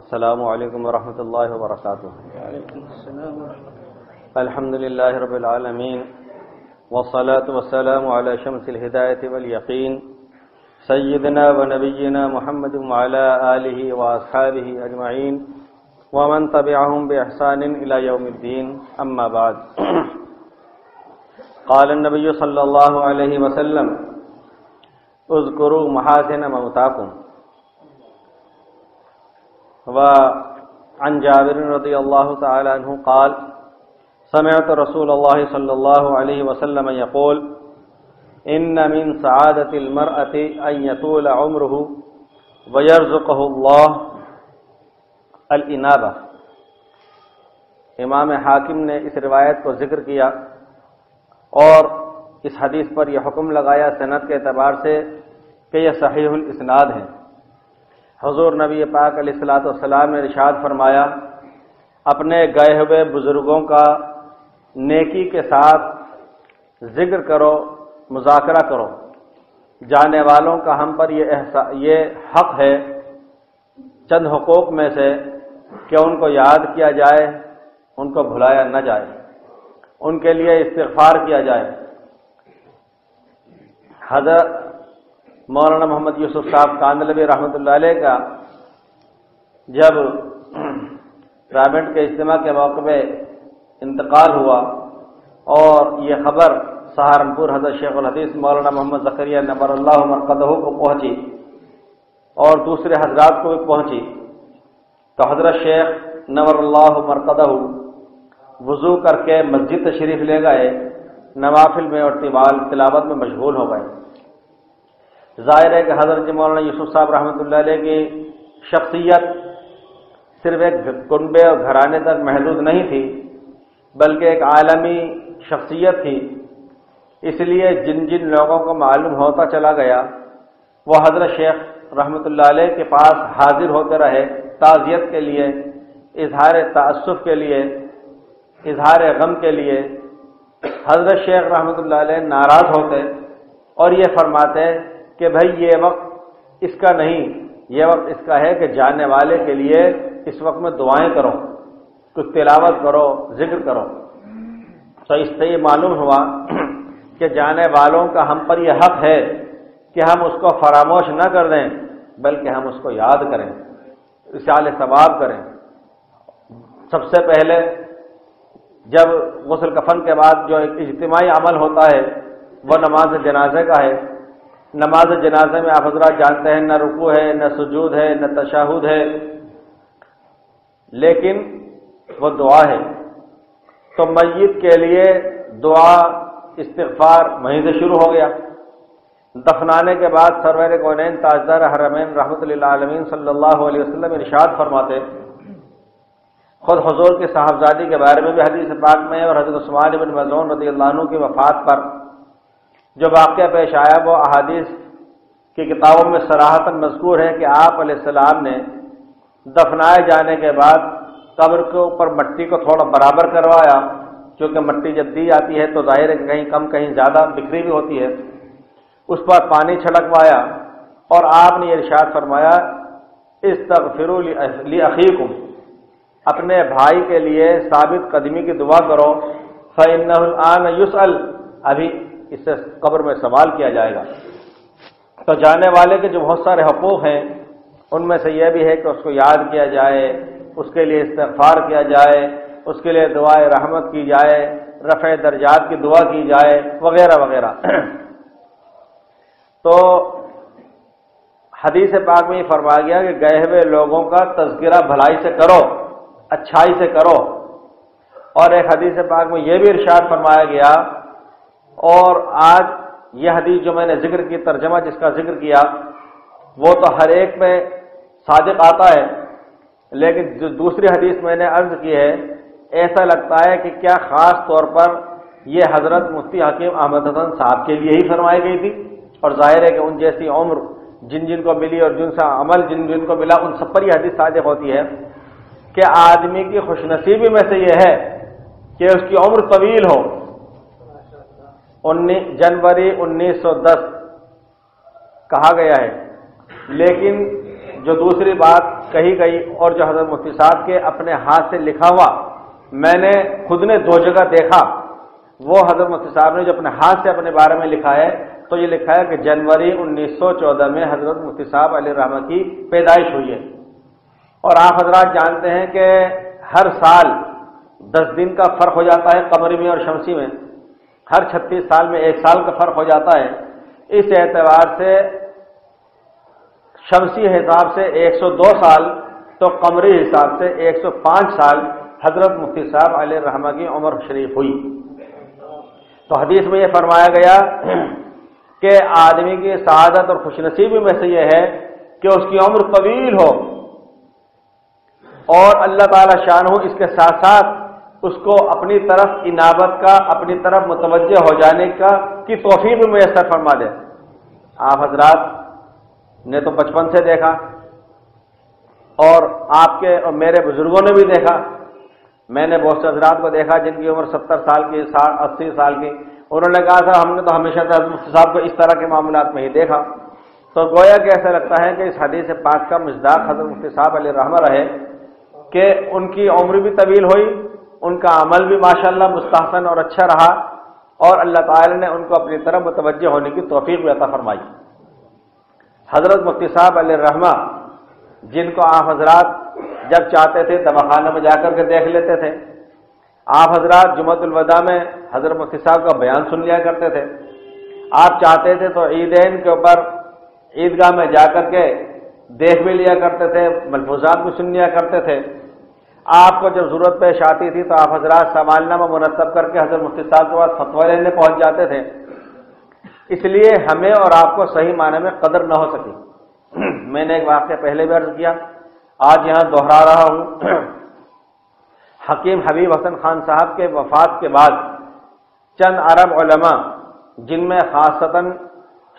السلام علیکم ورحمۃ اللہ وبرکاتہ۔ الحمد للہ رب العالمین والصلاة والسلام علی شمس الہدایۃ والیقین سیدنا و نبینا محمد وعلی آلہ واصحابہ اجمعین ومن تبعهم بإحسان إلى يوم الدین، اما بعد۔ قال النبی صلی اللہ علیہ وسلم اذکروا محاسن موتاکم۔ وعن جابر رضی اللہ تعالی عنہ قال سمعت رسول اللہ صلی اللہ علیہ وسلم یقول ان من سعادت المرأة ان يطول عمره ويرزقه اللہ الانابہ۔ امام حاکم نے اس روایت کو ذکر کیا اور اس حدیث پر یہ حکم لگایا سند کے اعتبار سے کہ یہ صحیح الاسناد ہے۔ حضور نبی پاک علیہ الصلوۃ والسلام نے ارشاد فرمایا، اپنے گئے ہوئے بزرگوں کا نیکی کے ساتھ ذکر کرو، مذاکرہ کرو۔ جانے والوں کا ہم پر یہ حق ہے چند حقوق میں سے کہ ان کو یاد کیا جائے، ان کو بھلایا نہ جائے، ان کے لیے استغفار کیا جائے۔ حضرت مولانا محمد یوسف صاحب کاندھلوی رحمۃ اللہ علیہ کا جب رابنٹ کے اجتماع کے موقع پہ انتقال ہوا اور یہ خبر سہارنپور حضرت شیخ الحدیث مولانا محمد زکریا نور اللہ مرقدہ کو پہنچی اور دوسرے حضرات کو بھی پہنچی تو حضرت شیخ نور اللہ مرقدہ وضو کر کے مسجد تشریف لے گئے، نوافل میں اور تلاوت میں مشغول ہو گئے۔ ظاہر ہے کہ حضرت مولانا یوسف صاحب رحمۃ اللہ علیہ کی شخصیت صرف ایک کنبے اور گھرانے تک محدود نہیں تھی بلکہ ایک عالمی شخصیت تھی، اس لیے جن جن لوگوں کو معلوم ہوتا چلا گیا وہ حضرت شیخ رحمۃ اللہ علیہ کے پاس حاضر ہوتے رہے، تعزیت کے لیے، اظہار تأسف کے لیے، اظہار غم کے لیے۔ حضرت شیخ رحمۃ اللہ علیہ ناراض ہوتے اور یہ فرماتے کہ بھائی یہ وقت اس کا نہیں، یہ وقت اس کا ہے کہ جانے والے کے لیے اس وقت میں دعائیں کرو، کچھ تلاوت کرو، ذکر کرو۔ تو اس سے یہ معلوم ہوا کہ جانے والوں کا ہم پر یہ حق ہے کہ ہم اس کو فراموش نہ کر دیں بلکہ ہم اس کو یاد کریں، اصلاح ثواب کریں۔ سب سے پہلے جب غسل کفن کے بعد جو ایک اجتماعی عمل ہوتا ہے وہ نماز جنازے کا ہے۔ نماز جنازے میں آپ حضرات جانتے ہیں نہ رکوع ہے، نہ سجود ہے، نہ تشہد ہے، لیکن وہ دعا ہے۔ تو میت کے لیے دعا استغفار وہیں سے شروع ہو گیا۔ دفنانے کے بعد سرور کونین تاجدار حرمین رحمۃ للعالمین صلی اللہ علیہ وسلم ارشاد فرماتے، خود حضور کے صاحبزادی کے بارے میں بھی حدیث پاک میں اور حضرت عثمان بن مظعون رضی اللہ عنہ کی وفات پر جو واقعہ پیش آیا وہ احادیث کی کتابوں میں صراحتاً مذکور ہے کہ آپ علیہ السلام نے دفنائے جانے کے بعد قبر کے اوپر مٹی کو تھوڑا برابر کروایا، کیونکہ مٹی جب دی جاتی ہے تو ظاہر ہے کہ کہیں کم کہیں زیادہ بکھری بھی ہوتی ہے، اس پر پانی چھڑکوایا اور آپ نے ارشاد فرمایا استغفروا لاخیکم، اپنے بھائی کے لیے ثابت قدمی کی دعا کرو، فإنہ الآن یسأل، ابھی اس سے قبر میں سوال کیا جائے گا۔ تو جانے والے کے جو بہت سارے حقوق ہیں ان میں سے یہ بھی ہے کہ اس کو یاد کیا جائے، اس کے لیے استغفار کیا جائے، اس کے لیے دعائے رحمت کی جائے، رفع درجات کی دعا کی جائے وغیرہ وغیرہ۔ تو حدیث پاک میں یہ فرمایا گیا کہ گئے ہوئے لوگوں کا تذکرہ بھلائی سے کرو، اچھائی سے کرو۔ اور ایک حدیث پاک میں یہ بھی ارشاد فرمایا گیا، اور آج یہ حدیث جو میں نے ذکر کی، ترجمہ جس کا ذکر کیا، وہ تو ہر ایک میں صادق آتا ہے، لیکن جو دوسری حدیث میں نے عرض کی ہے ایسا لگتا ہے کہ کیا خاص طور پر یہ حضرت مفتی حکیم احمد حسن صاحب کے لیے ہی فرمائی گئی تھی، اور ظاہر ہے کہ ان جیسی عمر جن جن کو ملی اور جن سا عمل جن جن کو ملا ان سب پر یہ حدیث صادق ہوتی ہے کہ آدمی کی خوش نصیبی میں سے یہ ہے کہ اس کی عمر طویل ہو۔ جنوری 1910 کہا گیا ہے، لیکن جو دوسری بات کہی گئی اور جو حضرت مفتی صاحب کے اپنے ہاتھ سے لکھا ہوا میں نے خود نے 2 جگہ دیکھا، وہ حضرت مفتی صاحب نے جو اپنے ہاتھ سے اپنے بارے میں لکھا ہے تو یہ لکھا ہے کہ جنوری 1914 میں حضرت مفتی صاحب علیہ الرحمہ کی پیدائش ہوئی ہے، اور آپ حضرات جانتے ہیں کہ ہر سال 10 دن کا فرق ہو جاتا ہے قمری میں اور شمسی میں، ہر 36 سال میں 1 سال کا فرق ہو جاتا ہے، اس اعتبار سے شمسی حساب سے 102 سال تو قمری حساب سے 105 سال حضرت مفتی صاحب علیہ الرحمہ کی عمر شریف ہوئی۔ تو حدیث میں یہ فرمایا گیا کہ آدمی کی سعادت اور خوش نصیبی میں سے یہ ہے کہ اس کی عمر طویل ہو، اور اللہ تعالی شانہ اس کے ساتھ ساتھ اس کو اپنی طرف انابت کا، اپنی طرف متوجہ ہو جانے کا کی توفیق بھی میسر فرما دے۔ آپ حضرات نے تو بچپن سے دیکھا اور آپ کے اور میرے بزرگوں نے بھی دیکھا، میں نے بہت سے حضرات کو دیکھا جن کی عمر 70 سال کی، 80 سال کی، انہوں نے کہا تھا ہم نے تو ہمیشہ حضرت مفتی صاحب کو اس طرح کے معاملات میں ہی دیکھا۔ تو گویا کہ ایسا لگتا ہے کہ اس حدیث پاک کا مصداق حضرت مفتی صاحب علیہ الرحمہ رہے کہ ان کی عمر بھی طویل ہوئی، ان کا عمل بھی ماشاءاللہ مستحسن اور اچھا رہا، اور اللہ تعالی نے ان کو اپنی طرف متوجہ ہونے کی توفیق بھی عطا فرمائی۔ حضرت مفتی صاحب علیہ الرحمہ جن کو آپ حضرات جب چاہتے تھے دواخانہ میں جا کر کے دیکھ لیتے تھے، آپ حضرات جمعۃ الوداع میں حضرت مفتی صاحب کا بیان سن لیا کرتے تھے، آپ چاہتے تھے تو عیدین کے اوپر عیدگاہ میں جا کر کے دیکھ بھی لیا کرتے تھے، ملفوظات بھی سن لیا کرتے تھے، آپ کو جب ضرورت پیش آتی تھی تو آپ حضرات سوالنامہ مرتب کر کے حضرت مفتی صاحب کے پاس فتویٰ لینے پہنچ جاتے تھے، اس لیے ہمیں اور آپ کو صحیح معنی میں قدر نہ ہو سکی۔ میں نے ایک واقعہ پہلے بھی عرض کیا، آج یہاں دوہرا رہا ہوں۔ حکیم حبیب حسن خان صاحب کے وفات کے بعد چند عرب علماء جن میں خاصتاً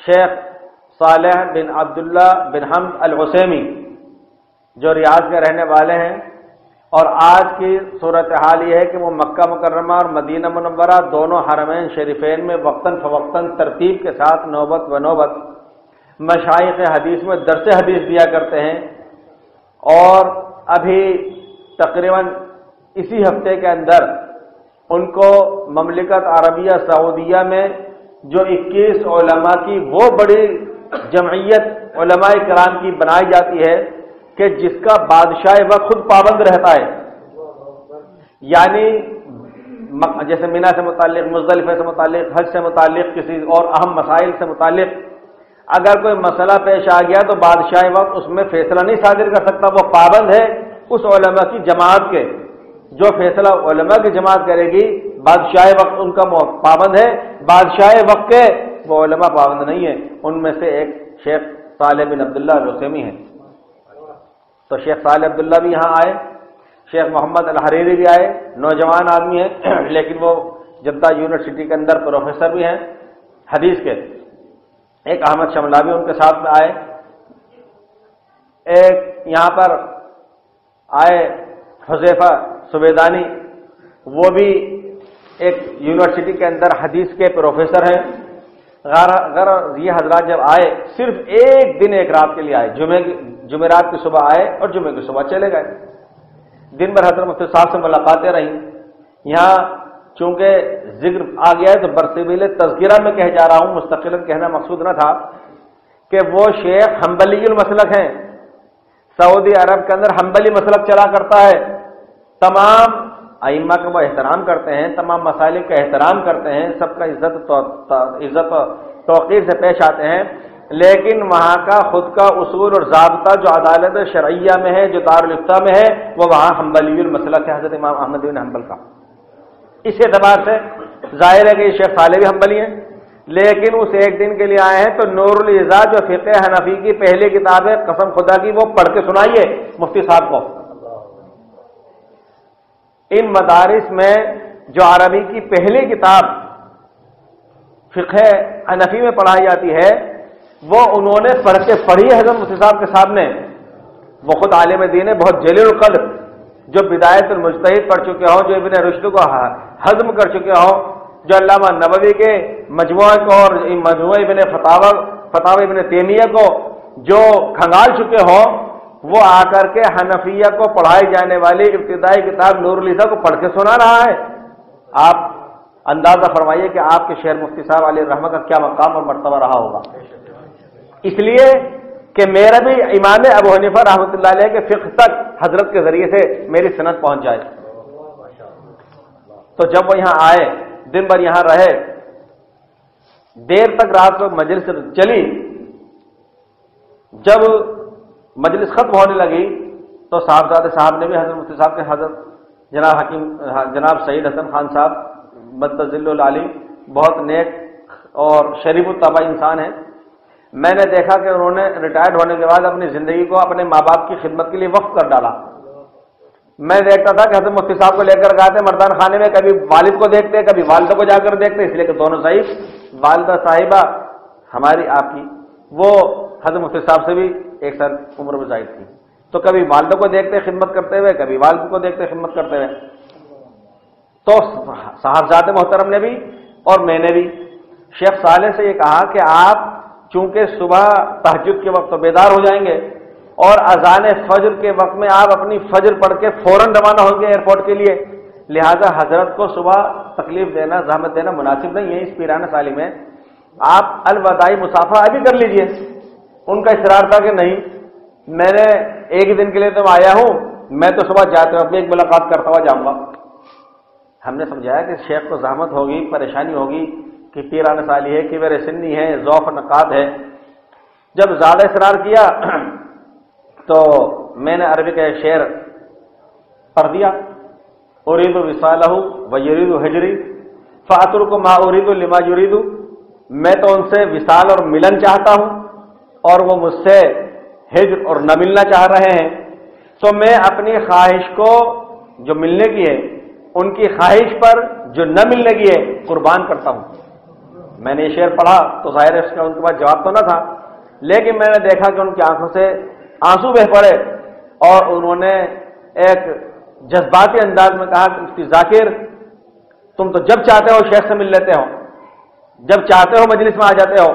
شیخ صالح بن عبداللہ بن حمد العثیمی جو ریاض کے رہنے والے ہیں، اور آج کی صورتحال یہ ہے کہ وہ مکہ مکرمہ اور مدینہ منورہ دونوں حرمین شریفین میں وقتاً فوقتاً ترتیب کے ساتھ نوبت و نوبت مشائخ حدیث میں درس حدیث دیا کرتے ہیں، اور ابھی تقریباً اسی ہفتے کے اندر ان کو مملکت عربیہ سعودیہ میں جو 21 علماء کی وہ بڑی جمعیت علماء کرام کی بنائی جاتی ہے کہ جس کا بادشاہ وقت خود پابند رہتا ہے، یعنی جیسے مینا سے متعلق، مزدلفہ سے متعلق، حج سے متعلق، کسی اور اہم مسائل سے متعلق اگر کوئی مسئلہ پیش آ گیا تو بادشاہ وقت اس میں فیصلہ نہیں صادر کر سکتا، وہ پابند ہے اس علماء کی جماعت کے، جو فیصلہ علماء کی جماعت کرے گی بادشاہ وقت ان کا پابند ہے، بادشاہ وقت کے وہ علماء پابند نہیں ہے۔ ان میں سے ایک شیخ صالح بن عبداللہ العثیمی ہیں، تو شیخ صالح عبداللہ بھی یہاں آئے، شیخ محمد الحریری بھی آئے، نوجوان آدمی ہیں لیکن وہ جدہ یونیورسٹی کے اندر پروفیسر بھی ہیں حدیث کے، ایک احمد شملہ بھی ان کے ساتھ میں آئے، ایک یہاں پر آئے حذیفہ سویدانی، وہ بھی ایک یونیورسٹی کے اندر حدیث کے پروفیسر ہیں۔ اگر یہ حضرات جب آئے صرف ایک دن ایک رات کے لیے آئے، جمعرات کی صبح آئے اور جمعے کی صبح چلے گئے، دن بھر حضرت مفتی صاحب سے ملاقاتیں رہیں۔ یہاں چونکہ ذکر آ گیا ہے تو برسبیل تذکرہ میں کہہ جا رہا ہوں، مستقلاً کہنا مقصود نہ تھا، کہ وہ شیخ حنبلی المسلک ہیں، سعودی عرب کے اندر حنبلی مسلک چلا کرتا ہے، تمام ائمہ کا وہ احترام کرتے ہیں، تمام مسالک کا احترام کرتے ہیں، سب کا عزت و توقیر سے پیش آتے ہیں، لیکن وہاں کا خود کا اصول اور ضابطہ جو عدالت شرعیہ میں ہے، جو دارالفتہ میں ہے، وہ وہاں حنبلی المسلک ہے، حضرت امام احمد بن حنبل کا۔ اس اعتبار سے ظاہر ہے کہ یہ شیخ صالح بھی حنبلی ہیں، لیکن اس ایک دن کے لیے آئے ہیں تو نور العزا جو فقہ حنفی کی پہلی کتاب ہے قسم خدا کی وہ پڑھ کے سنائیے مفتی صاحب کو۔ ان مدارس میں جو عربی کی پہلی کتاب فقہ حنفی میں پڑھائی جاتی ہے وہ انہوں نے پڑھی ہے حضرت مفتی صاحب کے سامنے، وہ خود عالم دین ہے، بہت جلیل القدر، جو بدایت المجتہد پڑھ چکے ہوں، جو ابن رشد کو ہضم کر چکے ہوں، جو علامہ نووی کے مجموعہ کو اور مجموعہ ابن فتاوی ابن تیمیہ کو جو کھنگال چکے ہوں، وہ آ کر کے حنفیہ کو پڑھائی جانے والی ابتدائی کتاب نور الہدیٰ کو پڑھ کے سنا رہا ہے۔ آپ اندازہ فرمائیے کہ آپ کے شیخ مفتی صاحب علیہ الرحمہ کا کیا مقام اور مرتبہ رہا ہوگا۔ اس لیے کہ میرا بھی امام ابو حنیفہ رحمۃ اللہ علیہ کے فقہ تک حضرت کے ذریعے سے میری سند پہنچ جائے۔ تو جب وہ یہاں آئے، دن بھر یہاں رہے، دیر تک رات کو مجلس چلی، جب مجلس ختم ہونے لگی تو صاحبزادے صاحب نے بھی حضرت مفتی صاحب کے حضرت جناب سعید حسن خان صاحب متظل العالی بہت نیک اور شریف الطبع انسان ہیں۔ میں نے دیکھا کہ انہوں نے ریٹائرڈ ہونے کے بعد اپنی زندگی کو اپنے ماں باپ کی خدمت کے لیے وقف کر ڈالا۔ میں دیکھتا تھا کہ حضرت مفتی صاحب کو لے کر گئے تھے مردان خانے میں، کبھی والد کو دیکھتے کبھی والدہ کو جا کر دیکھتے، اس لیے کہ دونوں صحیح، والدہ صاحبہ ہماری آپ کی وہ حضرت مفتی صاحب سے بھی ایک سال عمر میں زائد تھی، تو کبھی والدہ کو دیکھتے خدمت کرتے ہوئے، کبھی والد کو دیکھتے خدمت کرتے ہوئے۔ تو صاحبزادے محترم نے بھی اور میں نے بھی شیخ صالح سے یہ کہا کہ آپ چونکہ صبح تہجد کے وقت بیدار ہو جائیں گے اور اذان فجر کے وقت میں آپ اپنی فجر پڑھ کے فوراً روانہ ہوں گے ایئرپورٹ کے لیے، لہذا حضرت کو صبح تکلیف دینا، زحمت دینا مناسب نہیں ہے اس پیرانہ سالی میں، آپ الوداعی مسافہ ابھی کر لیجئے۔ ان کا اصرار تھا کہ نہیں، میں نے ایک دن کے لیے تو آیا ہوں، میں تو صبح جاتے وقت ایک ملاقات کرتا ہوا جاؤں گا۔ ہم نے سمجھایا کہ شیخ کو زحمت ہوگی، پریشانی ہوگی کہ پیرانہ سالی ہے، کبر سنی ہے، ذوف نقاد ہے۔ جب زیادہ اصرار کیا تو میں نے عربی کا ایک شعر پڑھ دیا، اريد وصاله ويريد هجري فاترك ما اريد لما يريد، میں تو ان سے وصال اور ملن چاہتا ہوں اور وہ مجھ سے ہجر اور نہ ملنا چاہ رہے ہیں، تو میں اپنی خواہش کو جو ملنے کی ہے ان کی خواہش پر جو نہ ملنے کی ہے قربان کرتا ہوں۔ میں نے یہ شعر پڑھا تو ظاہر ہے اس کا ان کے پاس جواب تو نہ تھا، لیکن میں نے دیکھا کہ ان کی آنکھوں سے آنسو بہ پڑے اور انہوں نے ایک جذباتی انداز میں کہا کہ مفتی ذاکر تم تو جب چاہتے ہو شیخ سے مل لیتے ہو، جب چاہتے ہو مجلس میں آ جاتے ہو،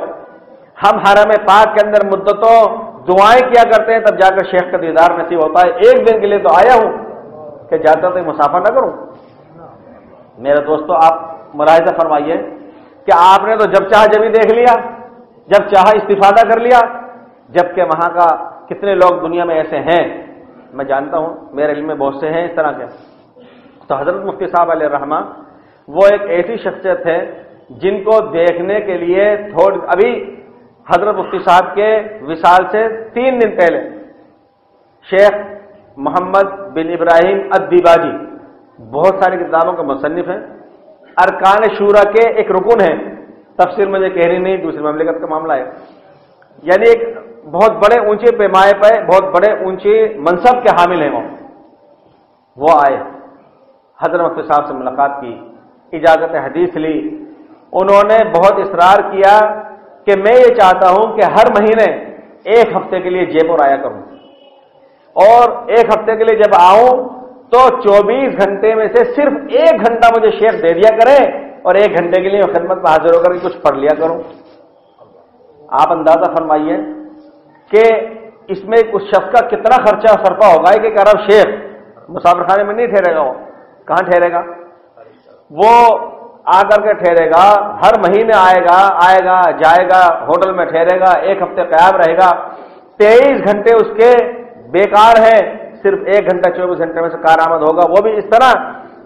ہم حرم پاک کے اندر مدتوں دعائیں کیا کرتے ہیں تب جا کر شیخ کا دیدار نصیب ہوتا ہے، ایک دن کے لیے تو آیا ہوں کہ جاتا تو مسافر نہ کروں۔ میرے دوستو آپ ملاحظہ فرمائیے کہ آپ نے تو جب چاہا جبھی دیکھ لیا، جب چاہا استفادہ کر لیا، جبکہ وہاں کا کتنے لوگ دنیا میں ایسے ہیں، میں جانتا ہوں میرے علم میں بہت سے ہیں اس طرح کے۔ تو حضرت مفتی صاحب علیہ الرحمہ وہ ایک ایسی شخصیت ہے جن کو دیکھنے کے لیے ابھی حضرت مفتی صاحب کے وصال سے 3 دن پہلے شیخ محمد بن ابراہیم الدیباجی بہت ساری کتابوں کے مصنف ہیں، ارکان شورا کے ایک رکن ہیں، تفسیر مجھے کہنی نہیں، دوسری مملکت کا معاملہ ہے، یعنی ایک بہت بڑے اونچے پیمائے پہ بہت بڑے اونچے منصب کے حامل ہیں۔ وہ آئے، حضرت مفتی صاحب سے ملاقات کی، اجازت حدیث لی، انہوں نے بہت اصرار کیا کہ میں یہ چاہتا ہوں کہ ہر مہینے 1 ہفتے کے لیے جے پور آیا کروں، اور 1 ہفتے کے لیے جب آؤں تو 24 گھنٹے میں سے صرف 1 گھنٹہ مجھے شیخ دے دیا کرے اور 1 گھنٹے کے لیے خدمت میں حاضر ہو کر کچھ پڑھ لیا کروں۔ آپ اندازہ فرمائیے کہ اس میں اس شخص کا کتنا خرچہ صرفہ ہوگا، کہ ایک عرب شیخ مسافر خانے میں نہیں ٹھہرے گا، وہ کہاں ٹھہرے گا؟ وہ آ کر کے ٹھہرے گا، ہر مہینے آئے گا جائے گا، ہوٹل میں ٹھہرے گا، 1 ہفتے قیام رہے گا، 23 گھنٹے اس کے بیکار ہیں، صرف 1 گھنٹہ 24 گھنٹے میں سے کارآمد ہوگا، وہ بھی اس طرح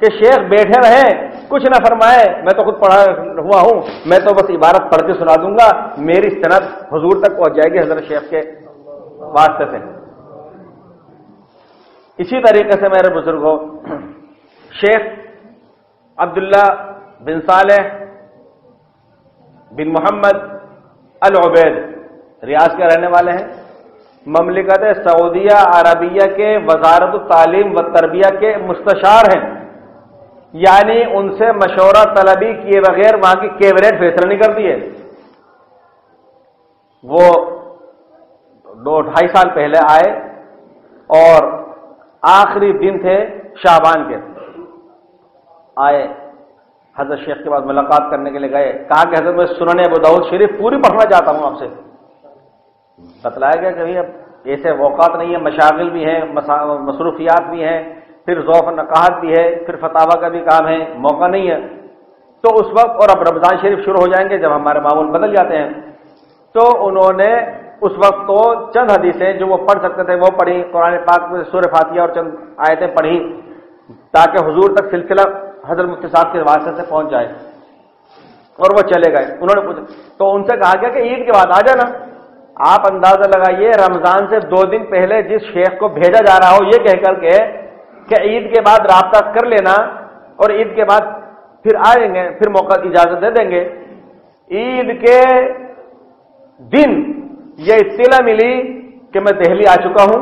کہ شیخ بیٹھے رہے کچھ نہ فرمائے، میں تو خود پڑھا ہوا ہوں، میں تو بس عبارت پڑھ کے سنا دوں گا، میری سند حضور تک پہنچ جائے گی حضرت شیخ کے واسطے سے۔ اسی طریقے سے میرے بزرگوں، شیخ عبداللہ بن صالح بن محمد العبید ریاض کے رہنے والے ہیں، مملکت سعودیہ عربیہ کے وزارت التعلیم و تربیہ کے مستشار ہیں، یعنی ان سے مشورہ طلبی کیے بغیر وہاں کی کیبنٹ فیصلہ نہیں کرتی ہے۔ وہ 2-2.5 سال پہلے آئے اور آخری دن تھے شعبان کے، آئے حضرت شیخ کے بعد ملاقات کرنے کے لیے گئے، کہا کہ حضرت میں سنن ابو داؤد شریف پوری پڑھنا چاہتا ہوں آپ سے۔ بتلایا گیا کہ اب ایسے اوقات نہیں ہیں، مشاغل بھی ہیں، مصروفیات بھی ہیں، پھر ذوف نقاہت بھی ہے، پھر فتاوی کا بھی کام ہے، موقع نہیں ہے. تو اس وقت، اور اب رمضان شریف شروع ہو جائیں گے جب ہمارے معمول بدل جاتے ہیں، تو انہوں نے اس وقت تو چند حدیثیں جو وہ پڑھ سکتے تھے وہ پڑھی، قرآن پاک میں سورہ فاتحہ اور چند آیتیں پڑھی تاکہ حضور تک سلسلہ حضرت مفتی صاحب کے واسطے سے پہنچ جائے، اور وہ چلے گئے. انہوں نے پوچھا تو ان سے کہا گیا کہ عید کے بعد آ جانا. آپ اندازہ لگائیے رمضان سے 2 دن پہلے جس شیخ کو بھیجا جا رہا ہو یہ کہہ کر کے کہ عید کے بعد رابطہ کر لینا اور عید کے بعد پھر آئیں گے، پھر موقع اجازت دے دیں گے. عید کے دن یہ اطلاع ملی کہ میں دہلی آ چکا ہوں،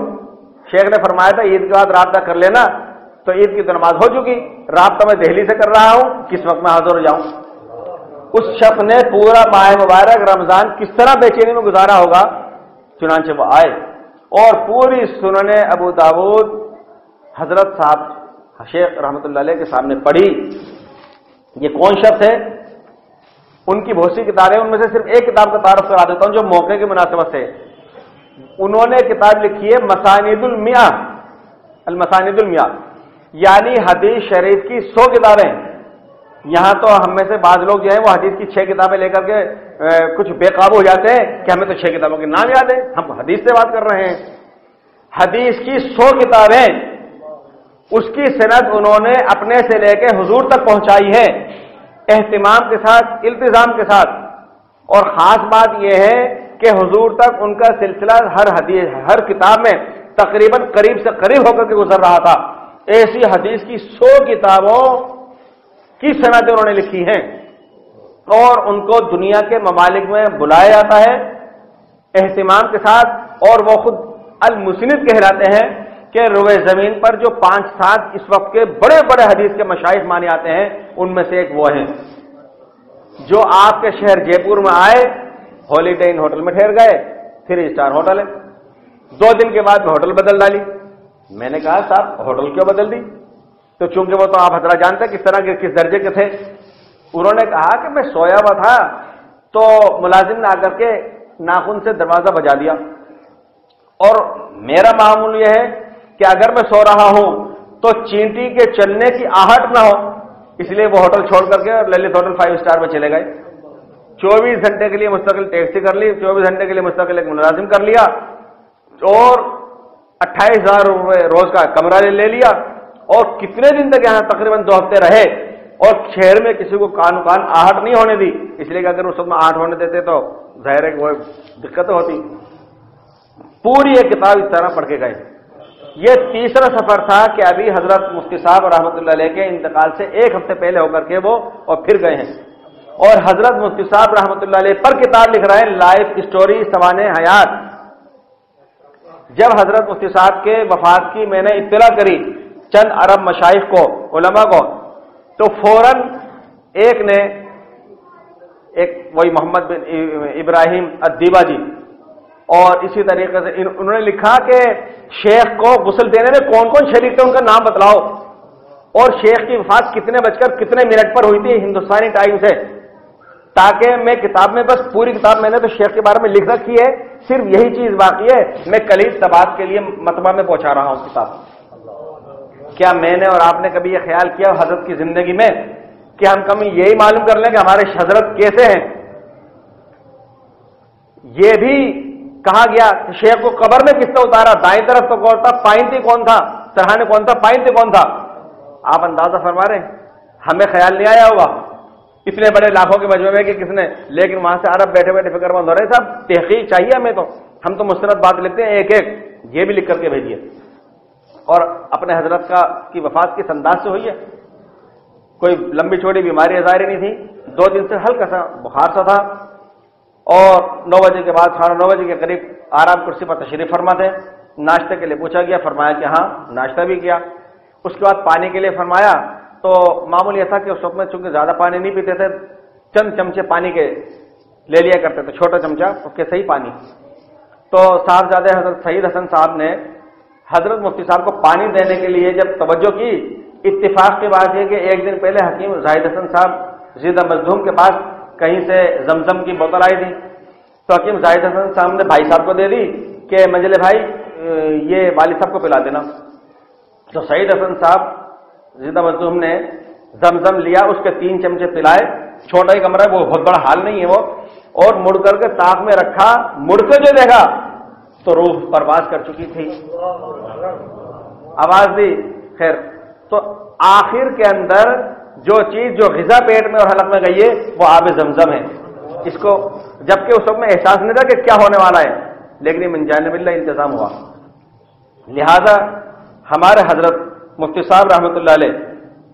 شیخ نے فرمایا تھا عید کے بعد رابطہ کر لینا، تو عید کی تو نماز ہو چکی، رابطہ میں دہلی سے کر رہا ہوں، کس وقت میں حاضر ہو جاؤں. اس شخص نے پورا ماہ مبارک رمضان کس طرح بے چینی میں گزارا ہوگا. چنانچہ وہ آئے اور پوری سنن ابو داود حضرت صاحب شیخ رحمۃ اللہ علیہ کے سامنے پڑھی. یہ کون شخص ہے؟ ان کی بہت سی کتابیں، ان میں سے صرف ایک کتاب کا تعارف کرا دیتا ہوں جو موقع کی مناسبت سے. انہوں نے کتاب لکھی ہے مسانید المیاں، المسانید المیاں، یعنی حدیث شریف کی 100 کتابیں. یہاں تو ہم میں سے بعض لوگ جو ہیں وہ حدیث کی 6 کتابیں لے کر کے کچھ بے قابو ہو جاتے ہیں کہ ہمیں تو 6 کتابوں کے نام یاد ہیں، ہم حدیث سے بات کر رہے ہیں. حدیث کی 100 کتابیں، اس کی سند انہوں نے اپنے سے لے کے حضور تک پہنچائی ہے، اہتمام کے ساتھ، التزام کے ساتھ. اور خاص بات یہ ہے کہ حضور تک ان کا سلسلہ ہر کتاب میں تقریباً قریب سے قریب ہو کر کے گزر رہا تھا. ایسی حدیث کی 100 کتابوں کی سندیں انہوں نے لکھی ہیں، اور ان کو دنیا کے ممالک میں بلایا جاتا ہے اہتمام کے ساتھ، اور وہ خود المسند کہلاتے ہیں کہ روئے زمین پر جو 5-7 اس وقت کے بڑے بڑے حدیث کے مشائخ مانے آتے ہیں ان میں سے ایک وہ ہیں جو آپ کے شہر جے پور میں آئے، ہالیڈے ان ہوٹل میں ٹھہر گئے، 3 اسٹار ہوٹل ہے. 2 دن کے بعد ہوٹل بدل ڈالی. میں نے کہا صاحب ہوٹل کیوں بدل دی؟ تو چونکہ وہ تو آپ حضرات جانتے ہیں کس طرح کے کس درجے کے تھے. انہوں نے کہا کہ میں سویا ہوا تھا تو ملازم نے آ کر کے ناخن سے دروازہ بجا دیا، اور میرا معمول یہ ہے کہ اگر میں سو رہا ہوں تو چینٹی کے چلنے کی آہٹ نہ ہو، اس لیے وہ ہوٹل چھوڑ کر کے للت ہوٹل 5 اسٹار میں چلے گئے. 24 گھنٹے کے لیے مستقل ٹیکسی کر لی، 24 گھنٹے کے لیے مستقل ایک ملازم کر لیا، اور 28,000 روپے روز کا کمرہ لے لیا، اور کتنے دن تک یہاں تقریباً 2 ہفتے رہے، اور شہر میں کسی کو کان آہٹ نہیں ہونے دی، اس لیے کہ اگر اس وقت میں آہٹ ہونے دیتے تو ظاہر ہے کہ وہ دقت ہوتی. پوری ایک کتاب اس طرح پڑھ کے گئے. یہ تیسرا سفر تھا کہ ابھی حضرت مفتی صاحب رحمۃ اللہ علیہ کے انتقال سے 1 ہفتے پہلے ہو کر کے وہ اور پھر گئے ہیں، اور حضرت مفتی صاحب رحمۃ اللہ علیہ پر کتاب لکھ رہے ہیں لائف اسٹوری سوانح حیات. جب حضرت مفتی صاحب کے وفات کی میں نے اطلاع کری چند عرب مشائخ کو، علماء کو، تو فوراً ایک وہی محمد بن ابراہیم الدیبا جی، اور اسی طریقے سے انہوں نے لکھا کہ شیخ کو غسل دینے میں کون کون شریک تھے ان کا نام بتلاؤ، اور شیخ کی وفات کتنے بج کر کتنے منٹ پر ہوئی تھی ہندوستانی ٹائم سے، تاکہ میں کتاب میں بس پوری کتاب میں نے تو شیخ کے بارے میں لکھ رکھی ہے، صرف یہی چیز باقی ہے میں کلیل طبعات کے لیے مطبع میں پہنچا رہا ہوں کتاب. کیا میں نے اور آپ نے کبھی یہ خیال کیا حضرت کی زندگی میں کہ ہم کبھی یہی معلوم کر لیں کہ ہمارے حضرت کیسے ہیں؟ یہ بھی کہا گیا کہ شیخ کو قبر میں کس نے اتارا، دائیں طرف تو کون تھا، پائنتی کون تھا، سرہانے کون تھا، پائنتی کون تھا. آپ اندازہ فرما رہے ہیں ہمیں خیال نہیں آیا ہوگا اتنے بڑے لاکھوں کے مجموعے میں کہ کس نے، لیکن وہاں سے عرب بیٹھے بیٹھے فکر مند ہو رہے صاحب تحقیق چاہیے ہمیں، تو ہم تو مستند بات لکھتے ہیں ایک یہ بھی لکھ کر کے بھیجیے. اور اپنے حضرت کی وفات کس انداز سے ہوئی ہے؟ کوئی لمبی چوڑی بیماری ظاہر نہیں تھی، 2 دن سے ہلکا سا بخار سا تھا، اور 9 بجے کے بعد 9:30 بجے کے قریب آرام کرسی پر تشریف فرما تھے. ناشتے کے لیے پوچھا گیا، فرمایا کہ ہاں ناشتہ بھی کیا. اس کے بعد پانی کے لیے فرمایا، تو معمول یہ تھا کہ اس وقت میں چونکہ زیادہ پانی نہیں پیتے تھے، چند چمچے پانی کے لے لیا کرتے تھے، چھوٹا چمچہ اس کے صحیح پانی. تو صاحبزادے حضرت سعید حسن صاحب نے حضرت مفتی صاحب کو پانی دینے کے لیے جب توجہ کی، اتفاق کی بات یہ کہ ایک دن پہلے حکیم زاہد حسن صاحب زیدہ مظلوم کے پاس کہیں سے زمزم کی بوتل آئی تھی، تو حکیم زاہد حسن صاحب نے بھائی صاحب کو دے دی، کہ منجلے بھائی یہ والد صاحب کو پلا دینا. تو سعید حسن صاحب زندہ مظلوم نے زمزم لیا, اس کے 3 چمچے پلائے. چھوٹا ہی کمرہ ہے, وہ بہت بڑا حال نہیں ہے وہ, اور مڑ کر کے طاق میں رکھا. مڑ کے جو دیکھا تو روح پرواز کر چکی تھی, آواز دی. خیر, تو آخر کے اندر جو چیز جو غذا پیٹ میں اور حلق میں گئی ہے وہ آب زمزم ہے. اس کو جبکہ اس وقت میں احساس نہیں تھا کہ کیا ہونے والا ہے, لیکن من جانب اللہ انتظام ہوا. لہذا ہمارے حضرت مفتی صاحب رحمۃ اللہ علیہ,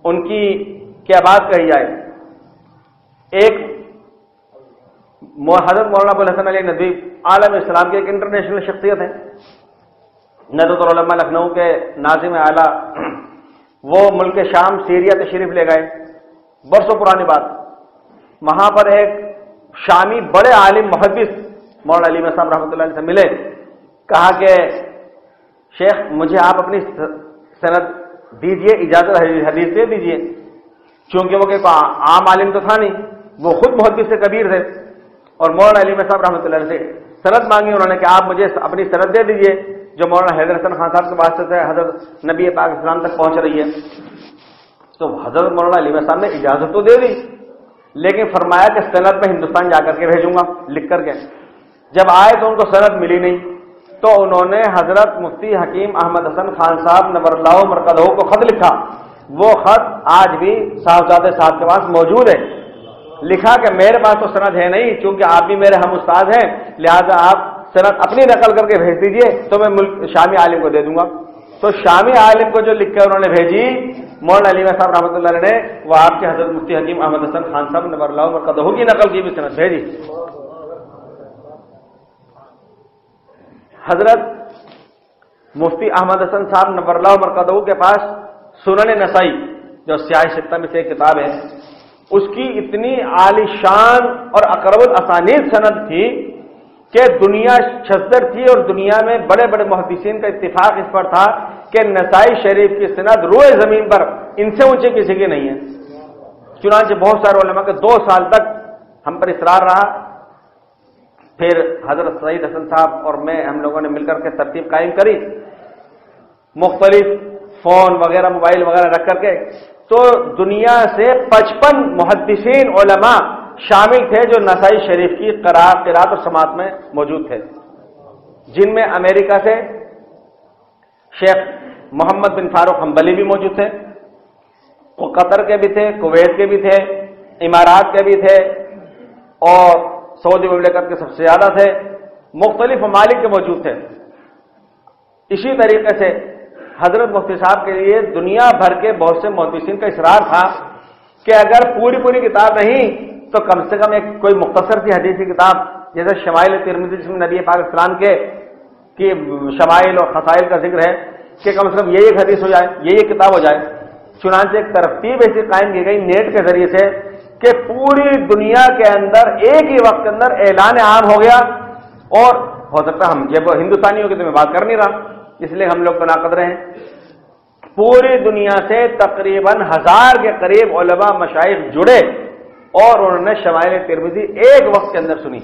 ان کی کیا بات کہی جائے. ایک حضرت مولانا ابو الحسن علی ندوی عالم اسلام کی ایک انٹرنیشنل شخصیت ہے, ندوۃ العلماء لکھنؤ کے ناظم اعلیٰ. وہ ملک شام سیریا تشریف لے گئے, برسوں پرانی بات. وہاں پر ایک شامی بڑے عالم محدث مولانا علی صاحب رحمۃ اللہ علیہ سے ملے. کہا کہ شیخ مجھے آپ اپنی سند دیجئے, اجازت حدیث دے دیجئے. چونکہ وہ کہ عام عالم تو تھا نہیں, وہ خود محدث سے کبیر تھے, اور مولانا علی صاحب رحمۃ اللہ علیہ سے سند مانگی انہوں نے کہ آپ مجھے اپنی سند دے دیجئے جو مولانا حیدر حسن خان صاحب کے واسطے سے حضرت نبی پاک اسلام تک پہنچ رہی ہے. تو حضرت مولانا علی صاحب نے اجازت تو دے دی, لیکن فرمایا کہ سند میں ہندوستان جا کر کے بھیجوں گا لکھ کر کے. جب آئے تو ان کو سند ملی نہیں, تو انہوں نے حضرت مفتی حکیم احمد حسن خان صاحب نور اللہ مرقدہ کو خط لکھا. وہ خط آج بھی صاحبزادے صاحب کے پاس موجود ہے. لکھا کہ میرے پاس تو سند ہے نہیں, چونکہ آپ بھی میرے ہم استاد ہیں, لہذا آپ سند اپنی نقل کر کے بھیج دیجئے تو میں شامی عالم کو دے دوں گا. تو شامی عالم کو جو لکھ کے انہوں نے بھیجی, مولانا علی صاحب رحمۃ اللہ علیہ نے وہ آپ کے حضرت مفتی حکیم احمد حسن خان صاحب نور اللہ مرقدہ کی نقل کی بھی سند بھیجی. حضرت مفتی احمد حسن صاحب نور اللہ مرقدہ کے پاس سنن نسائی جو سیاہ ستہ میں سے ایک کتاب ہے, اس کی اتنی عالی شان اور اقرب الاسانید سند تھی کہ دنیا چھتر تھی, اور دنیا میں بڑے بڑے محدثین کا اتفاق اس پر تھا کہ نسائی شریف کی سند روئے زمین پر ان سے اونچے کسی کی نہیں ہے. چنانچہ بہت سارے علماء کے 2 سال تک ہم پر اصرار رہا. پھر حضرت سعید حسن صاحب اور میں ہم لوگوں نے مل کر کے ترتیب قائم کری, مختلف فون وغیرہ موبائل وغیرہ رکھ کر کے. تو دنیا سے 55 محدثین علماء شامل تھے جو نسائی شریف کی قرات اور سماعت میں موجود تھے, جن میں امریکہ سے شیخ محمد بن فاروق حنبلی بھی موجود تھے, قطر کے بھی تھے, کویت کے بھی تھے, امارات کے بھی تھے, اور سعودی مملکت کے سب سے زیادہ تھے. مختلف ممالک کے موجود تھے. اسی طریقے سے حضرت مفتی صاحب کے لیے دنیا بھر کے بہت سے محدثین کا اصرار تھا کہ اگر پوری کتاب نہیں تو کم سے کم ایک کوئی مختصر سی حدیثی کتاب, جیسے شمائل ترمذی جس میں نبی پاک اسلام کے شمائل اور خصائل کا ذکر ہے, کہ کم سے کم یہ ایک حدیث ہو جائے, یہ کتاب ہو جائے. چنانچہ ایک ترتیب ایسی قائم کی گئی نیٹ کے ذریعے سے کہ پوری دنیا کے اندر ایک ہی وقت کے اندر اعلان عام ہو گیا. اور ہو سکتا ہم جب ہندوستانیوں کی تو میں بات کر نہیں رہا, اس لیے ہم لوگ تو ناقدر ہیں. پوری دنیا سے تقریباً 1000 کے قریب علماء مشائخ جڑے اور انہوں نے شمائل ترمذی ایک وقت کے اندر سنی.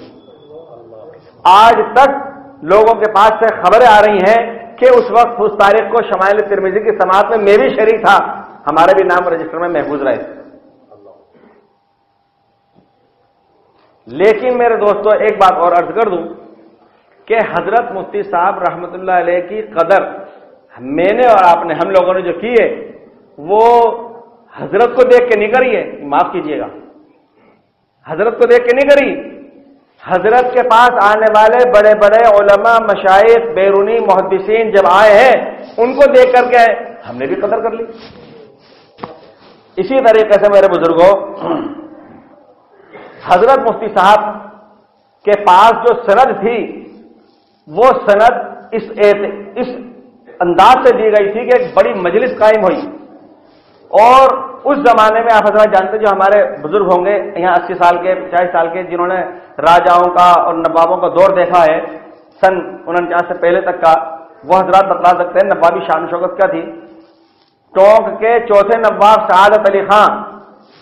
آج تک لوگوں کے پاس سے خبریں آ رہی ہیں کہ اس وقت اس تاریخ کو شمائل ترمذی کی سماعت میں میں بھی شریک تھا, ہمارے بھی نام رجسٹر میں محفوظ رہے. لیکن میرے دوستو ایک بات اور عرض کر دوں کہ حضرت مفتی صاحب رحمۃ اللہ علیہ کی قدر میں نے اور آپ نے ہم لوگوں نے جو کی ہے وہ حضرت کو دیکھ کے نہیں کری ہے, معاف کیجیے گا, حضرت کو دیکھ کے نہیں کری. حضرت کے پاس آنے والے بڑے بڑے علماء مشائخ بیرونی محدثین جب آئے ہیں ان کو دیکھ کر کے ہم نے بھی قدر کر لی. اسی طریقے سے میرے بزرگوں, حضرت مفتی صاحب کے پاس جو سند تھی وہ سند اس انداز سے دی گئی تھی کہ ایک بڑی مجلس قائم ہوئی. اور اس زمانے میں آپ حضرات جانتے جو ہمارے بزرگ ہوں گے یہاں 80 سال کے 50 سال کے, جنہوں نے راجاؤں کا اور نوابوں کا دور دیکھا ہے سن 49 سے پہلے تک کا, وہ حضرات بتلا سکتے ہیں نوابی شان شوکت کیا تھی. ٹونک کے چوتھے نواب سعادت علی خان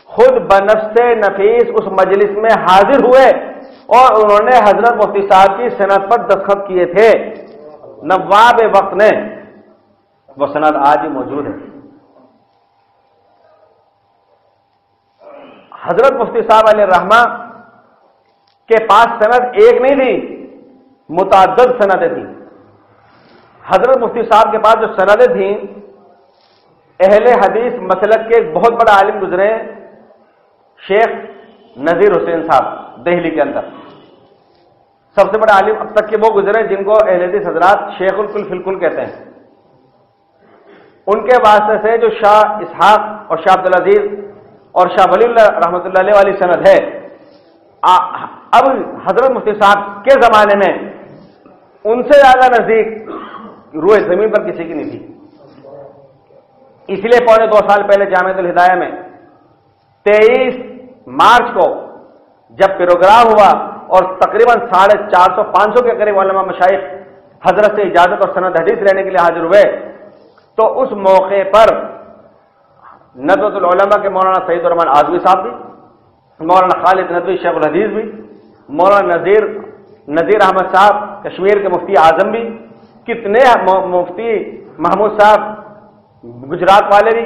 خود بنفس نفیس اس مجلس میں حاضر ہوئے اور انہوں نے حضرت مفتی صاحب کی سند پر دستخط کیے تھے. نواب وقت نے، وہ سند آج بھی موجود ہے۔ حضرت مفتی صاحب علیہ الرحمہ کے پاس سند ایک نہیں تھی، متعدد سندیں تھیں۔ حضرت مفتی صاحب کے پاس جو سندیں تھیں، اہل حدیث مسلک کے ایک بہت بڑا عالم گزرے شیخ نذیر حسین صاحب دہلی کے اندر، سب سے بڑا عالم اب تک کے وہ گزرے جن کو اہل حدیث حضرات شیخ الکل فی الکل کہتے ہیں۔ ان کے واسطے سے جو شاہ اسحاق اور شاہ عبدالعزیز اور شاہ ولی اللہ رحمۃ اللہ علیہ والی سند ہے، اب حضرت مفتی صاحب کے زمانے میں ان سے زیادہ نزدیک روئے زمین پر کسی کی نہیں تھی۔ اس لیے 2.25 سال پہلے جامعۃ الہدایہ میں 23 مارچ کو جب پروگرام ہوا اور تقریباً 450-500 کے قریب علماء مشائخ حضرت سے اجازت اور سند حدیث لینے کے لیے حاضر ہوئے، تو اس موقع پر ندوۃ العلماء کے مولانا سعید الرحمان آزمی صاحب بھی، مولانا خالد ندوی شیخ الحدیث بھی، مولانا نذیر احمد صاحب کشمیر کے مفتی اعظم بھی، کتنے مفتی محمود صاحب گجرات والے بھی،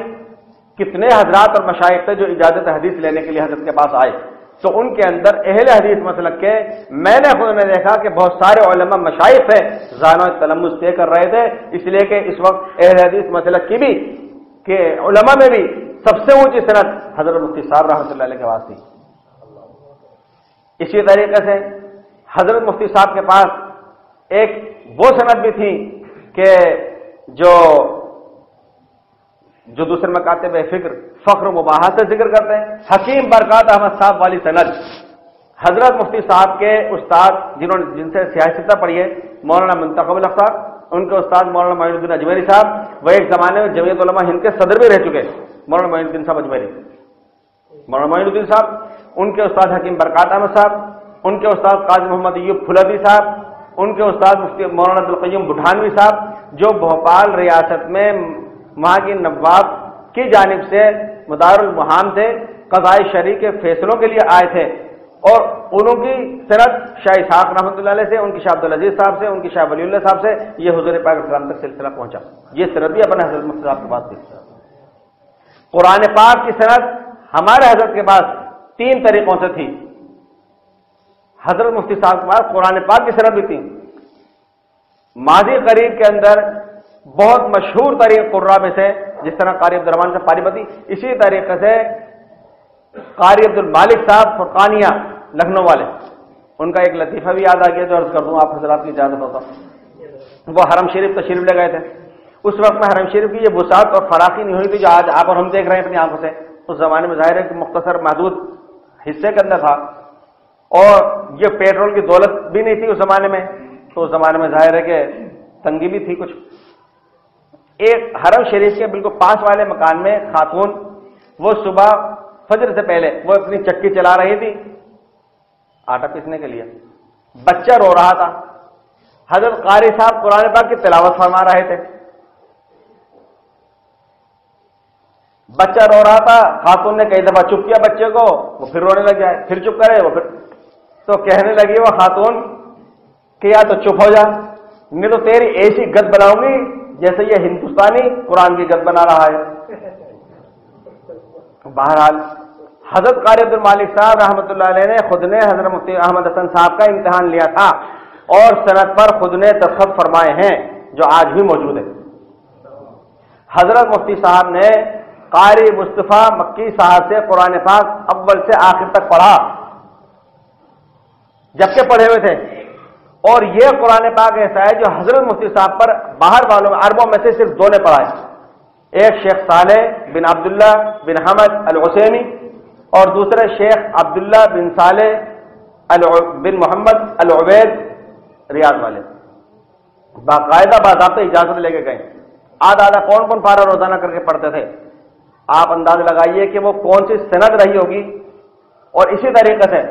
کتنے حضرات اور مشائخ تھے جو اجازت حدیث لینے کے لیے حضرت کے پاس آئے۔ تو ان کے اندر اہل حدیث مسلک کے میں نے خود نے دیکھا کہ بہت سارے علماء مشائخ تھے زانو تلمس طے کر رہے تھے، اس لیے کہ اس وقت اہل حدیث مسلک کی بھی کہ علماء میں بھی سب سے اونچی سند حضرت مفتی صاحب رحمۃ اللہ علیہ کے پاس تھی۔ اسی طریقے سے حضرت مفتی صاحب کے پاس ایک وہ سند بھی تھی کہ جو دوسرے مکاتب فکر فخر و مباحث سے ذکر کرتے ہیں، حکیم برکات احمد صاحب والی سند حضرت مفتی صاحب کے استاد جن سے سیاستہ پڑھی ہے مولانا منتخب الحق صاحب، ان کے استاد مولانا معین الدین اجمیری صاحب، وہ ایک زمانے میں جمعیت علماء ہند کے صدر بھی رہ چکے، مولانا معین الدین صاحب اجمیری، مولانا معین الدین صاحب، ان کے استاد حکیم برکات احمد صاحب، ان کے استاد قاضی محمد ایوب پھلوی صاحب، ان کے استاد مفتی مولانا عبدالقیوم بٹھانوی صاحب، جو بھوپال ریاست میں وہاں کی نواب کی جانب سے مدار المحام سے قضاء شرعی کے فیصلوں کے لیے آئے تھے، اور انہوں کی سند شاہ اسحاق رحمۃ اللہ علیہ سے، ان کی شاہ عبدالعزیز صاحب سے، ان کی شاہ ولی اللہ صاحب سے یہ حضور پاک اسلام تک سلسلہ پہنچا۔ یہ سند بھی اپنے حضرت مفتی صاحب کے پاس تھی۔ قرآن پاک کی سند ہمارے حضرت کے پاس 3 طریقوں سے تھی۔ حضرت مفتی صاحب کے پاس قرآن پاک کی سند بھی تھی۔ ماضی قریب کے اندر بہت مشہور ترین قراء میں سے جس طرح قاری عبدالرحمان صاحب پاریپتی، اسی طریقے سے قاری عبد المالک صاحب فرقانیہ لکھنؤ والے، ان کا ایک لطیفہ بھی یاد آ گیا جو عرض کر دوں آپ حضرات کی اجازت ہوتا۔ وہ حرم شریف تشریف لے گئے تھے، اس وقت میں حرم شریف کی یہ وسعت اور فراخی نہیں ہوئی تھی جو آج آپ اور ہم دیکھ رہے ہیں اپنی آنکھوں سے۔ اس زمانے میں ظاہر ہے کہ مختصر محدود حصے کے اندر تھا، اور یہ پیٹرول کی دولت بھی نہیں تھی اس زمانے میں، تو اس زمانے میں ظاہر ہے کہ تنگی بھی تھی کچھ۔ ایک حرم شریف کے بالکل پاس والے مکان میں خاتون، وہ صبح فجر سے پہلے وہ اپنی چکی چلا رہی تھی آٹا پیسنے کے لیے، بچہ رو رہا تھا، حضرت قاری صاحب قرآن پاک کی تلاوت فرما رہے تھے، بچہ رو رہا تھا، خاتون نے کئی دفعہ چپ کیا بچے کو، وہ پھر رونے لگ جائے، پھر چپ کرے وہ پھر، تو کہنے لگی وہ خاتون کہ یا تو چپ ہو جا، نہیں تو تیری ایسی گد بناؤں گی جیسے یہ ہندوستانی قرآن کی گد بنا رہا ہے۔ بہرحال حضرت قاری عبد المالک صاحب رحمۃ اللہ علیہ نے خود نے حضرت مفتی احمد حسن صاحب کا امتحان لیا تھا اور سند پر خود نے دستخط فرمائے ہیں جو آج بھی موجود ہے۔ حضرت مفتی صاحب نے قاری مصطفیٰ مکی صاحب سے قرآن پاک اول سے آخر تک پڑھا جبکہ پڑھے ہوئے تھے، اور یہ قرآن پاک ایسا ہے جو حضرت مفتی صاحب پر باہر والوں عربوں میں سے صرف 2 نے پڑھا ہے، ایک شیخ صالح بن عبداللہ بن حمد الحسینی اور دوسرے شیخ عبداللہ بن صالح بن محمد العبید ریاض والے، باقاعدہ باضابطہ اجازت لے کے گئے، آدھا کون پارا روزانہ کر کے پڑھتے تھے۔ آپ انداز لگائیے کہ وہ کون سی سند رہی ہوگی۔ اور اسی طریقے سے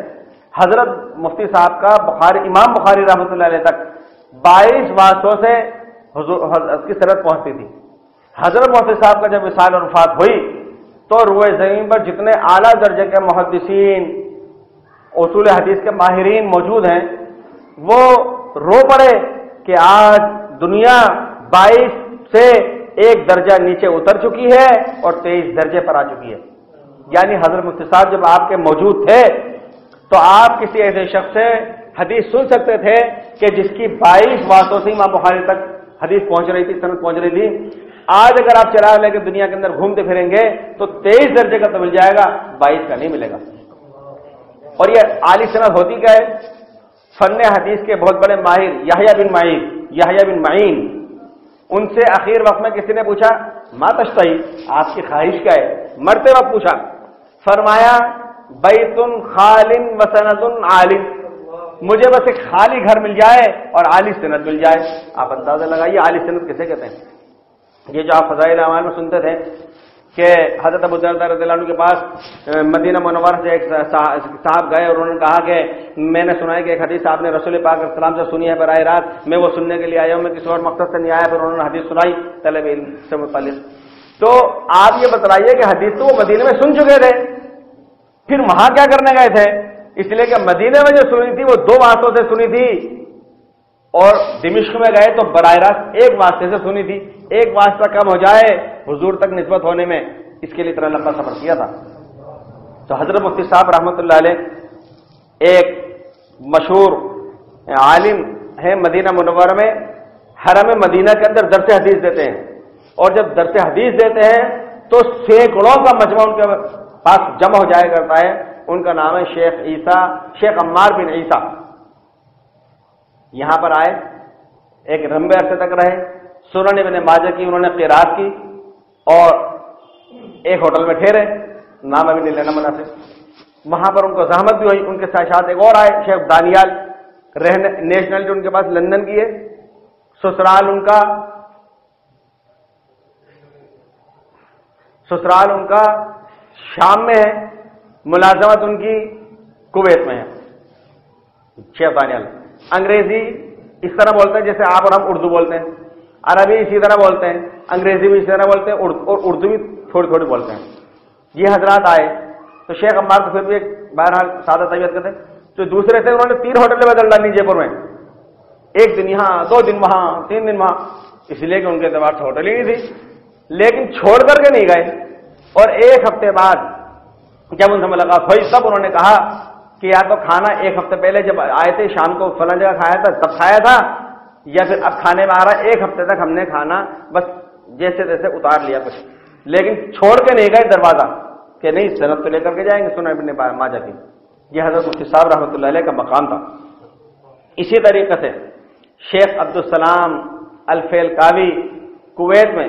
حضرت مفتی صاحب کا امام بخاری رحمۃ اللہ علیہ تک 22 واسطوں سے حضرت کی سند پہنچتی تھی۔ حضرت مفتی صاحب کا جب وصال اور وفات ہوئی تو روئے زمین پر جتنے اعلیٰ درجے کے محدثین اصول حدیث کے ماہرین موجود ہیں وہ رو پڑے کہ آج دنیا 22 سے 1 درجہ نیچے اتر چکی ہے اور 23 درجے پر آ چکی ہے. یعنی حضرت مفتی صاحب جب آپ کے موجود تھے تو آپ کسی ایسے شخص سے حدیث سن سکتے تھے کہ جس کی 22 واسطوں سے امام بخاری تک حدیث پہنچ رہی تھی، سند پہنچ رہی تھی. آج اگر آپ چراغ لے کے دنیا کے اندر گھومتے پھریں گے تو 23 درجے کا تو مل جائے گا، 22 کا نہیں ملے گا. اور یہ عالی سند ہوتی کیا ہے؟ فن حدیث کے بہت بڑے ماہر یحییٰ بن معین، ان سے اخیر وقت میں کسی نے پوچھا ما تشتہی، آپ کی خواہش کیا ہے؟ مرتے وقت پوچھا. فرمایا بیت خال و سند عالی، مجھے بس ایک خالی گھر مل جائے اور عالی سند مل جائے. آپ اندازہ لگائیے عالی سند کسے کہتے ہیں. یہ جو آپ فضائل اعمال میں سنتے تھے کہ حضرت ابو درداء رضی اللہ عنہ کے پاس مدینہ منورہ سے ایک صاحب گئے اور انہوں نے کہا کہ میں نے سنا ہے کہ ایک حدیث آپ نے رسول پاک علیہ السلام سے سنی ہے براہ راست، میں وہ سننے کے لیے آیا ہوں، میں کسی اور مقصد سے نہیں آیا. پھر انہوں نے حدیث سنائی طلب علم سے متعلق. تو آپ یہ بتلائیے کہ حدیث تو وہ مدینے میں سن چکے تھے، پھر وہاں کیا کرنے گئے تھے؟ اس لیے کہ مدینے میں جو سنی تھی وہ 2 واسطوں سے سنی تھی اور دمشق میں گئے تو براہ راست 1 واسطے سے سنی تھی. 1 واسطہ کم ہو جائے حضور تک نسبت ہونے میں، اس کے لیے اتنا لمبا سفر کیا تھا. تو حضرت مفتی صاحب رحمۃ اللہ علیہ ایک مشہور عالم ہے، مدینہ منورہ میں حرم مدینہ کے اندر درس حدیث دیتے ہیں. اور جب درس حدیث دیتے ہیں تو سینکڑوں کا مجمع ان کے پاس جمع ہو جایا کرتا ہے. ان کا نام ہے شیخ عمار بن عیسیٰ. یہاں پر آئے، ایک لمبے عرصے تک رہے. سنن ابن ماجہ کی انہوں نے قرات کی اور ایک ہوٹل میں ٹھہرے، نام ابھی نہیں لینا مناسب. وہاں پر ان کو زحمت بھی ہوئی. ان کے ساتھ ایک اور آئے شیخ دانیال، رہنے نیشنلٹی ان کے پاس لندن کی ہے، سسرال ان کا شام میں ہے، ملازمت ان کی کویت میں ہے. شیخ دانیال انگریزی اس طرح بولتے ہیں جیسے آپ اور ہم اردو بولتے ہیں، عربی اسی طرح بولتے ہیں، انگریزی بھی اسی طرح بولتے ہیں اور اردو بھی تھوڑی تھوڑی بولتے ہیں. یہ حضرات آئے تو شیخ عمار تو پھر بھی ایک بہرحال سادہ طبیعت کے تھے. جو دوسرے تھے انہوں نے 3 ہوٹلیں بدل ڈالی جے پور میں، 1 دن یہاں، 2 دن وہاں، 3 دن وہاں، اس لیے کہ ان کے اعتبار سے ہوٹل ہی نہیں تھی. لیکن چھوڑ کر کے نہیں گئے. اور 1 ہفتے بعد جب ان سے ملاقات ہوئی تب انہوں نے کہا کہ یا تو کھانا 1 ہفتے پہلے جب آئے تھے شام کو فلاں جگہ کھایا تھا تب کھایا تھا، یا پھر اب کھانے میں آ رہا 1 ہفتے تک ہم نے کھانا بس جیسے تیسے اتار لیا کچھ، لیکن چھوڑ کے نہیں گئے دروازہ کہ نہیں سند تو لے کر کے جائیں گے. سنن ابن ماجہ کی. یہ حضرت مفتی صاحب رحمۃ اللہ علیہ کا مقام تھا. اسی طریقے سے شیخ عبدالسلام الفیلکاوی کویت میں،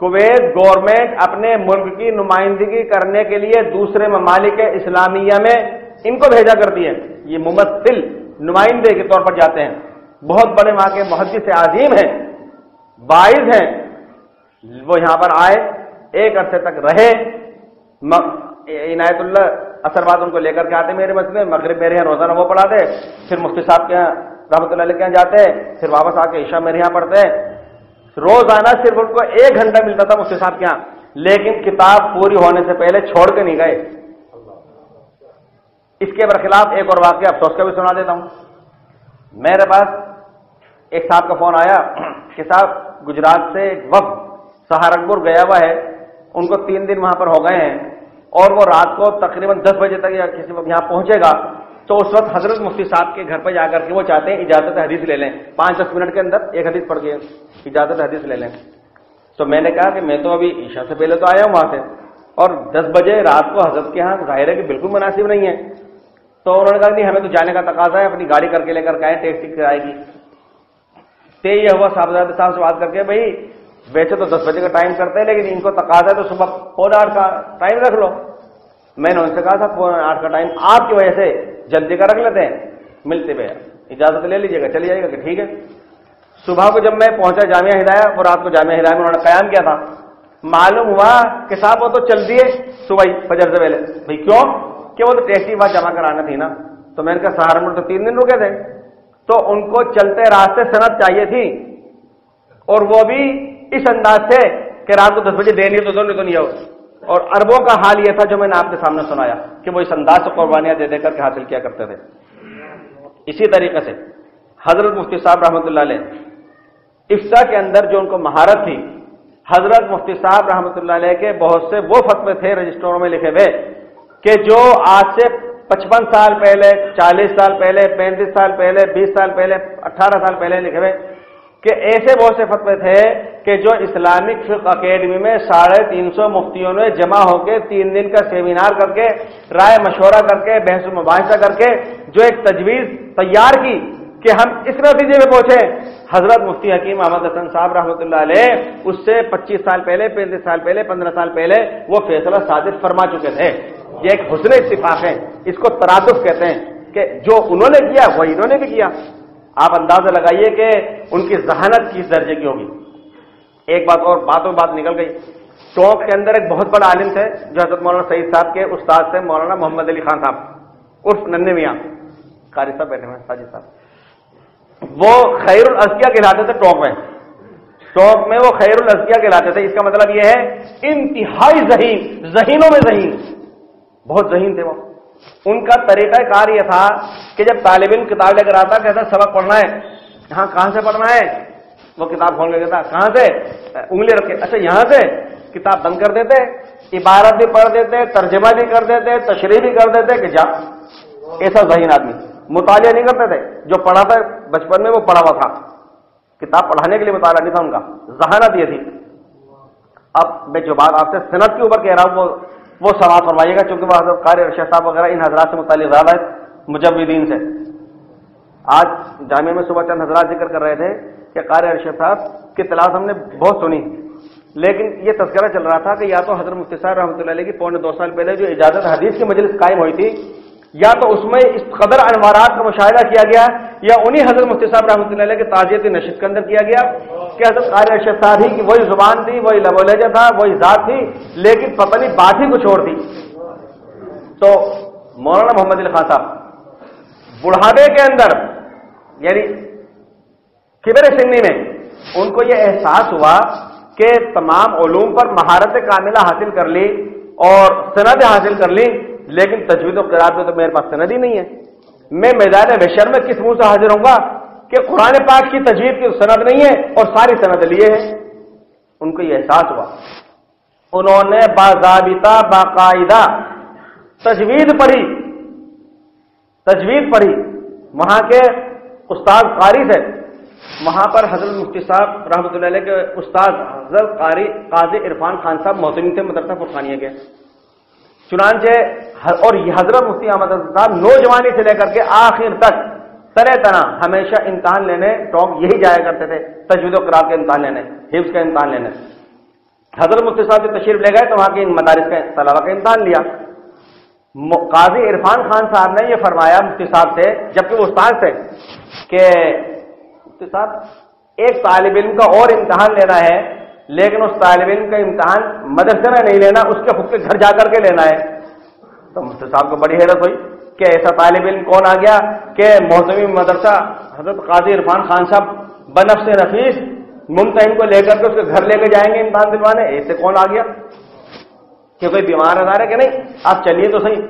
کویت گورنمنٹ اپنے ملک کی نمائندگی کرنے کے لیے دوسرے ممالک اسلامیہ میں ان کو بھیجا کرتی ہے. یہ ممثل نمائندے کے طور پر جاتے ہیں. بہت بڑے وہاں کے محدث عظیم ہیں، باعث ہیں. وہ یہاں پر آئے، 1 عرصے تک رہے. عنایت اللہ اثر بعد ان کو لے کر کے آتے میرے مسجد میں، مغرب میرے یہاں روزانہ وہ پڑھاتے، پھر مفتی صاحب کے یہاں رحمۃ اللہ علیہ کے یہاں جاتے، پھر واپس آ کے عشاء میرے یہاں پڑھتے. روزانہ صرف ان کو 1 گھنٹہ ملتا تھا مفتی صاحب کے یہاں، لیکن کتاب پوری ہونے سے پہلے چھوڑ کے نہیں گئے. اس کے برخلاف ایک اور واقعہ افسوس کا بھی سنا دیتا ہوں. میرے پاس ایک صاحب کا فون آیا کہ صاحب گجرات سے ایک وفد سہارنپور گیا ہوا ہے، ان کو 3 دن وہاں پر ہو گئے ہیں اور وہ رات کو تقریباً 10 بجے تک یا کسی وقت یہاں پہنچے گا. تو اس وقت حضرت مفتی صاحب کے گھر پہ جا کر کے وہ چاہتے ہیں اجازت حدیث لے لیں، 5-10 منٹ کے اندر ایک حدیث پڑھ کے اجازت حدیث لے لیں. تو میں نے کہا کہ میں تو ابھی عشاء سے پہلے تو آیا ہوں وہاں سے، اور 10 بجے رات کو حضرت کے ہاں ظاہر ہے کہ بالکل مناسب نہیں ہے. تو انہوں نے کہا نہیں ہمیں تو جانے کا تقاضا ہے، اپنی گاڑی کر کے لے کر کے آئے، ٹیکسی کرائے گی. یہ ہوا صاحبزادہ صاحب سے بات کر کے بھائی ویسے تو 10 بجے کا ٹائم کرتے ہیں لیکن ان کو تقاضا ہے تو صبح 7:45 کا ٹائم رکھ لو. میں نے ان سے کہا تھا 7:45 کا ٹائم آپ کی وجہ سے جلدی کا رکھ لیتے ہیں، ملتے ہوئے اجازت لے لیجیے گا، چلی جائے گا کہ ٹھیک ہے. صبح کو جب میں پہنچا جامعہ ہدایہ، وہ رات کو جامعہ ہدایہ میں انہوں نے قیام کیا تھا. معلوم ہوا کہ صاحب وہ تو چل دیے صبح فجر سے پہلے. بھائی کیوں؟ کہ وہ تو ٹیکسی بات جمع کرانا تھی نا. تو میں نے کہا سہارنپور تو 3 دن رکے تھے، تو ان کو چلتے راستے سند چاہیے تھی، اور وہ بھی اس انداز سے کہ رات کو 10 بجے دینی تو دو نہیں تو نہیں ہو. اور عربوں کا حال یہ تھا جو میں نے آپ کے سامنے سنایا کہ وہ اس انداز سے قربانیاں دے دے کر کے حاصل کیا کرتے تھے. اسی طریقے سے حضرت مفتی صاحب رحمۃ اللہ علیہ افتاء کے اندر جو ان کو مہارت تھی، حضرت مفتی صاحب رحمۃ اللہ علیہ کے بہت سے وہ فتوے تھے رجسٹروں میں لکھے ہوئے کہ جو آج سے 55 سال پہلے، 40 سال پہلے، 35 سال پہلے، 20 سال پہلے، 18 سال پہلے لکھے ہوئے، کہ ایسے بہت سے فتوے تھے کہ جو اسلامک فقہ اکیڈمی میں 350 مفتیوں نے جمع ہو کے 3 دن کا سیمینار کر کے، رائے مشورہ کر کے، بحث و مباحثہ کر کے جو ایک تجویز تیار کی کہ ہم اس نتیجے میں پہنچے، حضرت مفتی حکیم احمد حسن صاحب رحمۃ اللہ علیہ اس سے 25 سال پہلے، 35 سال پہلے، 15 سال پہلے وہ فیصلہ صادر فرما چکے تھے۔ یہ ایک حسن اتفاق ہے، اس کو ترادف کہتے ہیں کہ جو انہوں نے کیا وہی انہوں نے بھی کیا۔ آپ اندازہ لگائیے کہ ان کی ذہانت کس درجے کی ہوگی۔ ایک بات اور باتوں بات نکل گئی، ٹونک کے اندر ایک بہت بڑا عالم تھے جو حضرت مولانا سعید صاحب کے استاد تھے، مولانا محمد علی خان صاحب عرف ننھے میاں، قاری صاحب بیٹھے ہوئے، ساجد صاحب، وہ خیر الازکیہ کہلاتے تھے ٹونک میں وہ خیر الازکیہ کہلاتے تھے۔ اس کا مطلب یہ ہے انتہائی ذہین، ذہینوں میں ذہین، بہت ذہین تھے وہ۔ ان کا طریقہ کار یہ تھا کہ جب طالب علم کتاب لے کر آتا کہتا سبق پڑھنا ہے، یہاں کہاں سے پڑھنا ہے، وہ کتاب کھول کے کہتا کہاں سے، انگلی رکھ کے اچھا یہاں سے، کتاب بند کر دیتے، عبارت بھی پڑھ دیتے، ترجمہ بھی کر دیتے، تشریح بھی کر دیتے کہ جا۔ ایسا ذہین آدمی، مطالعہ نہیں کرتے تھے، جو پڑھا تھا بچپن میں وہ پڑھا ہوا تھا، کتاب پڑھانے کے لیے مطالعہ نہیں تھا ان کا، ذہانت یہ تھی۔ اب میں جو بات آپ سے سند کے اوپر کہہ رہا ہوں وہ سماعت فرمائیے گا، چونکہ وہ حضرت قاری ارشد صاحب وغیرہ ان حضرات سے متعلق زیادہ ہے، مجودین سے۔ آج جامعہ میں صبح چند حضرات ذکر کر رہے تھے کہ قاری ارشد صاحب کی تلاش ہم نے بہت سنی، لیکن یہ تذکرہ چل رہا تھا کہ یا تو حضرت مفتی صاحب رحمۃ اللہ علیہ کی 2.25 سال پہلے جو اجازت حدیث کی مجلس قائم ہوئی تھی، یا تو اس میں اس قدر انوارات کا مشاہدہ کیا گیا، یا انہی حضرت مفتی صاحب رحمۃ اللہ علیہ کی تعزیتی نشست کے اندر کیا گیا کہ حضرت قاری ارشد صاحب ہی کی وہی زبان تھی، وہی لب و لہجہ تھا، وہی ذات تھی، لیکن پتہ نہیں بات ہی کچھ اور تھی۔ تو مولانا محمد علی خان صاحب بڑھاپے کے اندر، یعنی کبر سنی میں، ان کو یہ احساس ہوا کہ تمام علوم پر مہارت کاملہ حاصل کر لی اور سند حاصل کر لی، لیکن تجوید و قرات میں تو میرے پاس سند ہی نہیں ہے، میں میدان محشر میں کس منہ سے حاضر ہوں گا کہ قرآن پاک کی تجوید کی سند نہیں ہے اور ساری سند لیے ہیں۔ ان کو یہ احساس ہوا، انہوں نے باضابطہ باقاعدہ تجوید پڑھی، وہاں کے استاد قاری تھے، وہاں پر حضرت مفتی صاحب رحمۃ اللہ علیہ کے استاد حضرت قاری قاضی عرفان خان صاحب محتمم تھے مدرسہ فرقانیہ کے، چنانچہ اور یہ حضرت مفتی احمد صاحب نوجوانی سے لے کر کے آخر تک طرح طرح ہمیشہ امتحان لینے ٹونک یہی جایا کرتے تھے، تجوید و قرات کا امتحان لینے، حفظ کا امتحان لینے۔ حضرت مفتی صاحب جو تشریف لے گئے تو وہاں کے ان مدارس کا طلبہ کا امتحان لیا۔ قاضی عرفان خان صاحب نے یہ فرمایا مفتی صاحب سے، جبکہ وہ استاد تھے، کہ مفتی صاحب ایک طالب علم کا اور امتحان لینا ہے، لیکن اس طالب علم کا امتحان مدرسے میں نہیں لینا، اس کے خود کے گھر جا کر کے لینا ہے۔ تو مفتی صاحب کو بڑی حیرت ہوئی کہ ایسا طالب علم کون آ گیا کہ محتمم مدرسہ حضرت قاضی عرفان خان صاحب بنفس نفیس ممتحن کو لے کر کے اس کے گھر لے کے جائیں گے امتحان دلوانے، ایسے کون آ گیا کہ کوئی بیمار نظر ہے کہ نہیں، آپ چلیے تو صحیح۔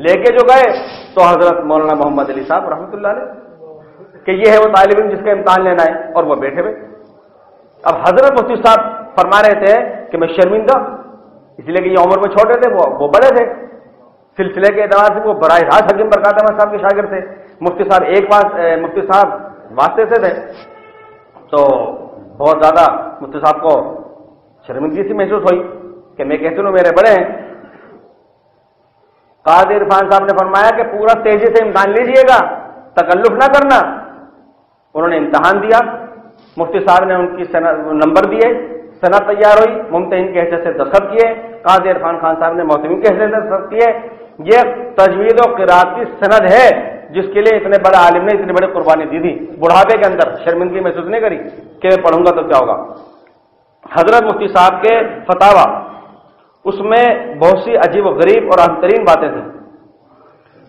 لے کے جو گئے تو حضرت مولانا محمد علی صاحب رحمۃ اللہ علیہ کہ یہ ہے وہ طالب علم جس کا امتحان لینا ہے، اور وہ بیٹھے ہوئے۔ اب حضرت مفتی صاحب فرما رہے تھے کہ میں شرمندہ، اس لیے کہ یہ عمر میں چھوٹے تھے، وہ بڑے تھے، سلسلے کے اعتبار سے وہ براہ راست حکیم برکات احمد صاحب کے شاگرد تھے، مفتی صاحب واسطے سے تھے، تو بہت زیادہ مفتی صاحب کو شرمندگی سی محسوس ہوئی کہ میں کہتے ہوں میرے بڑے ہیں۔ قاضی عرفان صاحب نے فرمایا کہ پورا تیزی سے امتحان لیجئے گا، تکلف نہ کرنا۔ انہوں نے امتحان دیا، مفتی صاحب نے ان کی نمبر دیے، سند تیار ہوئی، ممتحن کے حیثیت سے دستخط کیے، قاضی عرفان خان صاحب نے محتمم کے حیثیت سے دستخط کیے۔ یہ تجوید و قرات کی سند ہے جس کے لیے اتنے بڑے عالم نے اتنی بڑی قربانی دی تھی، بڑھاپے کے اندر شرمندگی محسوس نہیں کری کہ میں پڑھوں گا تو کیا ہوگا۔ حضرت مفتی صاحب کے فتاوی، اس میں بہت سی عجیب و غریب اور اہم ترین باتیں تھیں۔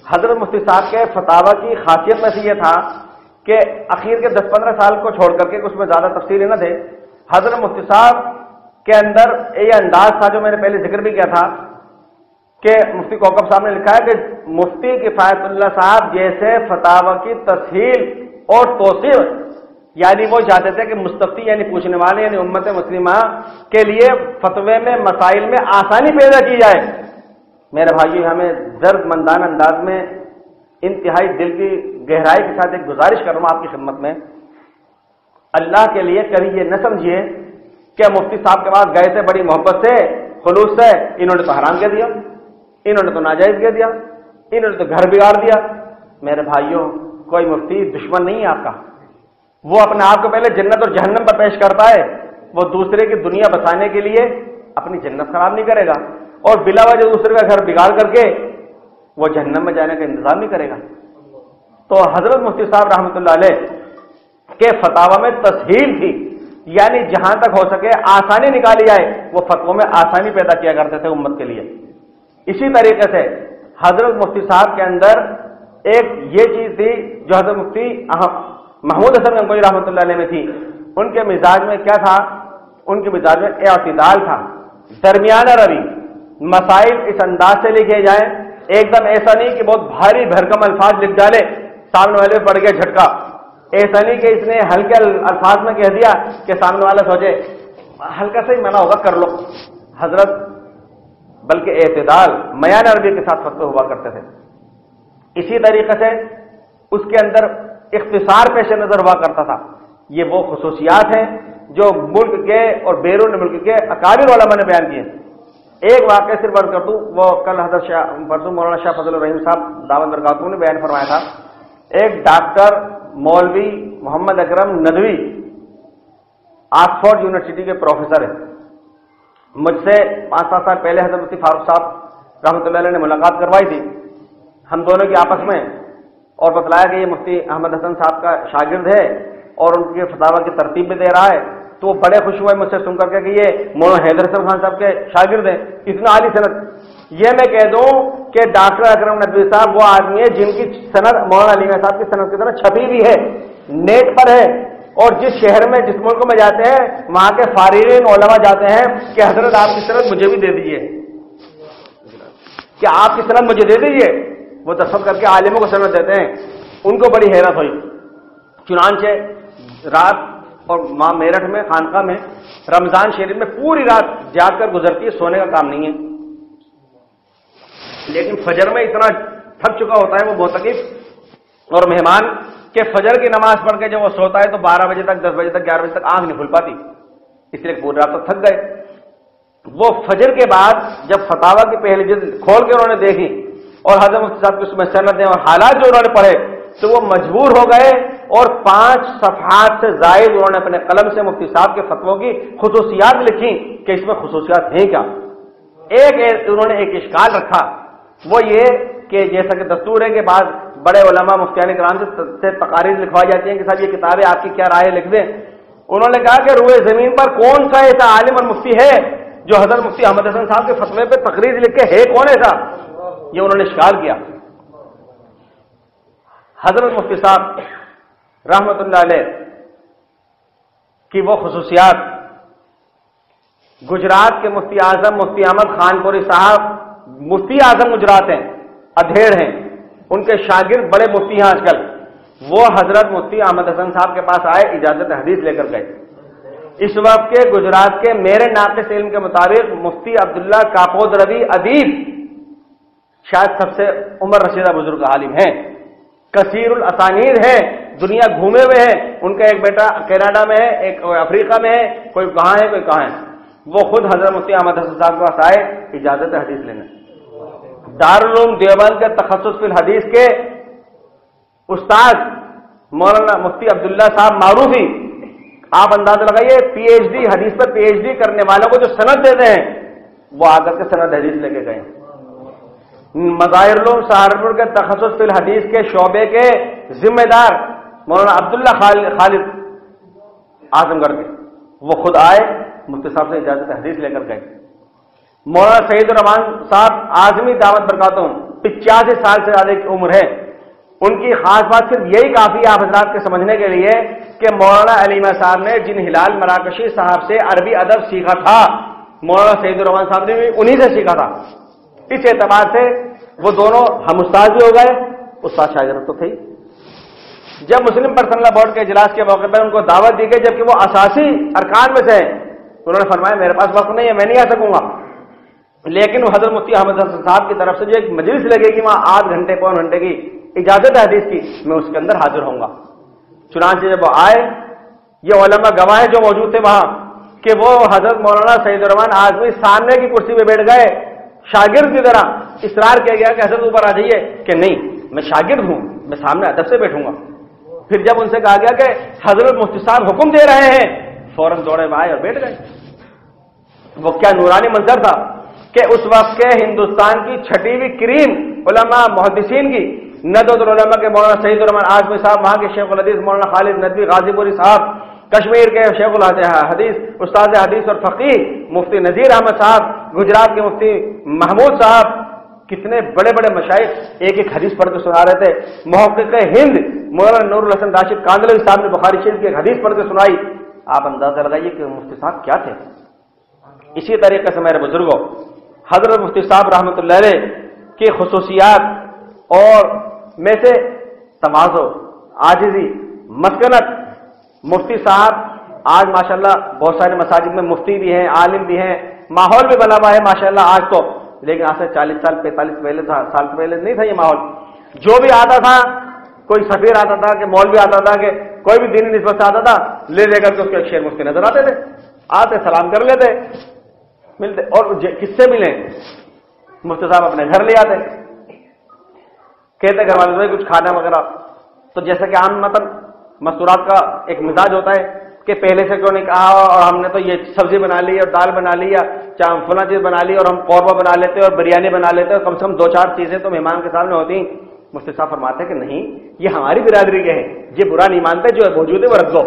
حضرت مفتی صاحب کے فتاوی کی خاصیت میں سے یہ تھا کہ اخیر کے 10-15 سال کو چھوڑ کر کے اس میں زیادہ تفصیل نہ تھے۔ حضرت مفتی صاحب کے اندر یہ انداز تھا جو میں نے پہلے ذکر بھی کیا تھا کہ مفتی کوکب صاحب نے لکھا ہے کہ مفتی کفایت اللہ صاحب جیسے فتاوی کی تصحیح اور توثیق یعنی وہ چاہتے تھے کہ مستفتی یعنی پوچھنے والے یعنی امت مسلمہ کے لیے فتوے میں مسائل میں آسانی پیدا کی جائے۔ میرے بھائیو، ہمیں درد مندانہ انداز میں انتہائی دل کی گہرائی کے ساتھ ایک گزارش کر رہا ہوں آپ کی خدمت میں، اللہ کے لیے کبھی یہ نہ سمجھیے کہ مفتی صاحب کے پاس گئے تھے بڑی محبت سے خلوص سے، انہوں نے تو حرام کہہ دیا، انہوں نے تو ناجائز کہہ دیا، انہوں نے تو گھر بگاڑ دیا۔ میرے بھائیوں، کوئی مفتی دشمن نہیں ہے آپ کا، وہ اپنے آپ کو پہلے جنت اور جہنم پر پیش کرتا ہے، وہ دوسرے کی دنیا بسانے کے لیے اپنی جنت خراب نہیں کرے گا اور بلا وجہ دوسرے کا گھر بگاڑ کر کے وہ جہنم میں جانے کا انتظام نہیں کرے گا۔ تو حضرت مفتی صاحب رحمۃ اللہ علیہ کے فتاوی میں تسہیل تھی، یعنی جہاں تک ہو سکے آسانی نکالی جائے، وہ فتووں میں آسانی پیدا کیا کرتے تھے امت کے لیے۔ اسی طریقے سے حضرت مفتی صاحب کے اندر ایک یہ چیز تھی جو حضرت مفتی محمود حسن گنگوئی رحمۃ اللہ علیہ میں تھی، ان کے مزاج میں کیا تھا؟ ان کے مزاج میں اعتدال تھا، درمیانہ روی، مسائل اس انداز سے لکھے جائیں، ایک دم ایسا نہیں کہ بہت بھاری بھرکم الفاظ لکھ ڈالے سامنے والے پڑھ کے جھٹکا، ایسا نہیں کہ اس نے ہلکے الفاظ میں کہہ دیا کہ سامنے والا سوچے ہلکا سے ہی منع ہوگا کر لو۔ حضرت بلکہ اعتدال میان عربی کے ساتھ فتوے ہوا کرتے تھے۔ اسی طریقے سے اس کے اندر اختصار پیش نظر ہوا کرتا تھا۔ یہ وہ خصوصیات ہیں جو ملک کے اور بیرون ملک کے اکابر علماء نے بیان کیے۔ ایک واقعہ صرف عرض کر دوں، وہ کل حضرت پرسوں مولانا شاہ فضل الرحیم صاحب دعوت برکاتہ نے بیان فرمایا تھا۔ ایک ڈاکٹر مولوی محمد اکرم ندوی آکسفورڈ یونیورسٹی کے پروفیسر ہیں، مجھ سے 5-7 سال پہلے حضرت مفتی فاروق صاحب رحمۃ اللہ علیہ نے ملاقات کروائی تھی ہم دونوں کی آپس میں، اور بتلایا کہ یہ مفتی احمد حسن صاحب کا شاگرد ہے اور ان کے فتاوی کی ترتیب بھی دے رہا ہے۔ تو وہ بڑے خوش ہوئے مجھ سے سن کر کے کہ یہ مولانا حیدر حسن خان صاحب کے شاگرد ہیں، اتنا عالی سند۔ یہ میں کہہ دوں کہ ڈاکٹر اکرم ندوی صاحب وہ آدمی ہے جن کی سند مولانا علی صاحب کی سند کی طرح چھپی بھی ہے، نیٹ پر ہے، اور جس شہر میں جس ملک میں جاتے ہیں وہاں کے فارغین علماء جاتے ہیں کہ حضرت آپ کی سند مجھے بھی دے دیجیے، کہ آپ کی سند مجھے دے دیجیے، وہ دستخط کر کے عالموں کو سند دیتے ہیں۔ ان کو بڑی حیرت ہوئی، چنانچہ رات اور ماں میرٹھ میں خانقاہ میں رمضان شریف میں پوری رات جاگ کر گزرتی ہے، سونے کا کام نہیں ہے، لیکن فجر میں اتنا تھک چکا ہوتا ہے وہ معتکف اور مہمان کہ فجر کی نماز پڑھ کے جب وہ سوتا ہے تو 12 بجے تک 10 بجے تک 11 بجے تک آنکھ نہیں کھل پاتی، اس لیے پوری رات تک تھک گئے۔ وہ فجر کے بعد جب فتاوی کی پہلی جلد کھول کے انہوں نے دیکھی اور حضرت مفتی صاحب کی اس میں سندیں اور حالات جو انہوں نے پڑھے تو وہ مجبور ہو گئے اور 5 صفحات سے زائد انہوں نے اپنے قلم سے مفتی صاحب کے فتووں کی خصوصیات لکھی کہ اس میں خصوصیات ہیں کیا۔ انہوں نے ایک اشکال رکھا، وہ یہ کہ جیسا کہ دستور ہے کہ بعض بڑے علماء مفتیان کرام سے تقاریر لکھوائی جاتی ہیں کہ صاحب یہ کتابیں آپ کی کیا رائے لکھ دیں۔ انہوں نے کہا کہ روئے زمین پر کون سا ایسا عالم اور مفتی ہے جو حضرت مفتی احمد حسن صاحب کے فتوے پہ تقریر لکھ کے ہے کون ایسا؟ یہ انہوں نے اشکال کیا۔ حضرت مفتی صاحب رحمۃ اللہ علیہ کی وہ خصوصیات، گجرات کے مفتی اعظم مفتی احمد خان پوری صاحب مفتی اعظم گجرات ہیں، ادھیڑ ہیں، ان کے شاگرد بڑے مفتی ہیں آج کل، وہ حضرت مفتی احمد حسن صاحب کے پاس آئے، اجازت حدیث لے کر گئے۔ اس وقت کے گجرات کے میرے ناقص علم کے مطابق مفتی عبداللہ کاپود روی ادیب شاید سب سے عمر رسیدہ بزرگ عالم ہیں، کثیر الاسانید ہیں، دنیا گھومے ہوئے ہیں، ان کا ایک بیٹا کینیڈا میں ہے، ایک افریقہ میں ہے، کوئی کہاں ہے کوئی کہاں ہے۔ وہ خود حضرت مفتی احمد حسن صاحب کے پاس آئے اجازت حدیث لینے۔ دارالعلوم دیوبند کے تخصص فی الحدیث کے استاد مولانا مفتی عبداللہ صاحب معروفی، آپ اندازہ لگائیے پی ایچ ڈی حدیث پر پی ایچ ڈی کرنے والوں کو جو سند دیتے ہیں وہ آ کر کے سند حدیث لے کے گئے۔ مظاہر العلوم سہارنپور کے تخصص فی الحدیث کے شعبے کے ذمہ دار مولانا عبداللہ خالد اعظم گڑھ کے، وہ خود آئے مفتی صاحب سے اجازت حدیث لے کر گئے۔ مولانا سعید الرحمان صاحب اعظمی دعوت برکاتہ 85 سال سے زیادہ کی عمر ہے، ان کی خاص بات صرف یہی کافی آپ حضرات کے سمجھنے کے لیے کہ مولانا علیمہ صاحب نے جن ہلال مراکشی صاحب سے عربی ادب سیکھا تھا مولانا سعید الرحمان صاحب نے بھی انہی سے سیکھا تھا۔ اس اعتبار سے وہ دونوں ہم استاد بھی ہو گئے، استاد شاگرد تو تھے۔ جب مسلم پرسنل بورڈ کے اجلاس کے موقع پر ان کو دعوت دی گئی جبکہ وہ اساسی ارکان میں سے ہیں، انہوں نے فرمایا میرے پاس وقت نہیں ہے، میں نہیں آ سکوں گا، لیکن وہ حضرت مفتی احمد حسن صاحب کی طرف سے جو ایک مجلس لگے گی وہاں آدھ گھنٹے پون گھنٹے کی اجازت ہے حدیث کی، میں اس کے اندر حاضر ہوں گا۔ چنانچہ جب وہ آئے، یہ علماء گواہ جو موجود تھے وہاں کہ وہ حضرت مولانا سعید الرحمان آزمی سامنے کی کرسی پہ بیٹھ گئے، شاگرد کی طرح اصرار کیا گیا کہ حضرت اوپر آ جائیے، کہ نہیں میں شاگرد ہوں، میں سامنے ادب سے بیٹھوں گا۔ پھر جب ان سے کہا گیا کہ حضرت مفتی صاحب حکم دے رہے ہیں، فوراً دوڑے آئے اور بیٹھ گئے۔ وہ کیا نورانی منظر تھا کہ اس وقت کے ہندوستان کی چھٹی ہوئی کریم علماء محدثین کی ندوۃ العلماء کے مولانا سعید الرحمان آزمی صاحب، وہاں کے شیخ الحدیث مولانا خالد ندوی غازی پوری صاحب، کشمیر کے شیخ الحدیث استاد حدیث اور فقیہ مفتی نذیر احمد صاحب، گجرات کے مفتی محمود صاحب، کتنے بڑے بڑے مشائخ ایک ایک حدیث پڑھ کے سنا رہے تھے۔ محقق ہند مولانا نور الحسن راشد کاندھلوی صاحب نے بخاری شریف کی ایک حدیث پڑھ کے سنائی۔ آپ اندازہ لگائیے کہ مفتی صاحب کیا تھے۔ اسی طریقے سے میرے بزرگوں، حضرت مفتی صاحب رحمۃ اللہ علیہ کی خصوصیات اور میں سے تواضع، عاجزی، مسکنت۔ مفتی صاحب آج ماشاءاللہ بہت سارے مساجد میں مفتی بھی ہیں، عالم بھی ہیں، ماحول بھی بنا ہوا ہے ماشاءاللہ آج تو، لیکن آج سے 40 سال 45 سال پہلے نہیں تھا یہ ماحول۔ جو بھی آتا تھا، کوئی سفیر آتا تھا کہ مولوی آتا تھا کہ کوئی بھی دینی نسبت سے آتا تھا، لے کر کے اس کے ایک شعر مفتی نظر آتے تھے، آتے سلام کر لیتے، ملتے، اور کس سے ملیں؟ مفتی صاحب اپنے گھر لے آتے، کہتے گھر والے کچھ کھانا وغیرہ۔ تو جیسا کہ عام مستورات کا ایک مزاج ہوتا ہے کہ پہلے سے کیوں نہیں کہا اور ہم نے تو یہ سبزی بنا لی اور دال بنا لی یا فلاں چیز بنا لی اور ہم قورمہ بنا لیتے اور بریانی بنا لیتے اور کم سے کم 2-4 چیزیں تو مہمان کے سامنے ہوتی ہیں۔ مفتی صاحب فرماتے ہیں کہ نہیں، یہ ہماری برادری کے ہیں، یہ برا نہیں مانتے، جو موجود ہے وہ رکھ دو۔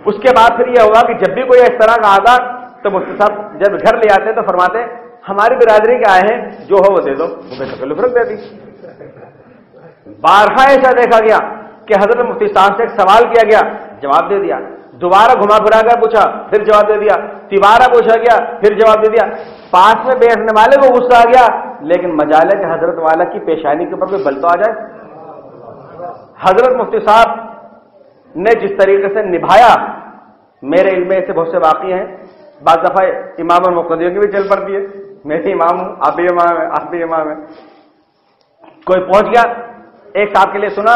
اس کے بعد پھر یہ ہوا کہ جب بھی کوئی اس طرح کا آتا تو مفتی صاحب جب گھر لے آتے تو فرماتے ہماری برادری کے آئے ہیں، جو ہو وہ دے دو، وہ بے تکلف رکھ دیتی۔ بارہا ایسا دیکھا گیا کہ حضرت مفتی صاحب سے ایک سوال کیا گیا، جواب دے دیا، دوبارہ گھما پھرا کر پوچھا، پھر جواب دے دیا، تیبارہ پوچھا گیا، پھر جواب دے دیا۔ پاس میں بیٹھنے والے کو غصہ آ گیا، لیکن مجال ہے کہ حضرت والا کی پیشانی کے اوپر کوئی بل تو آ جائے۔ حضرت مفتی صاحب نے جس طریقے سے نبھایا، میرے علم میں ایسے بہت سے واقعے ہیں، بعض دفعہ امام اور مقتدیوں کی بھی چل پڑتی ہے، میں بھی امام ہوں، آپ بھی امام ہیں، آپ بھی امام ہیں۔ کوئی پہنچ گیا، ایک صاحب کے لیے سنا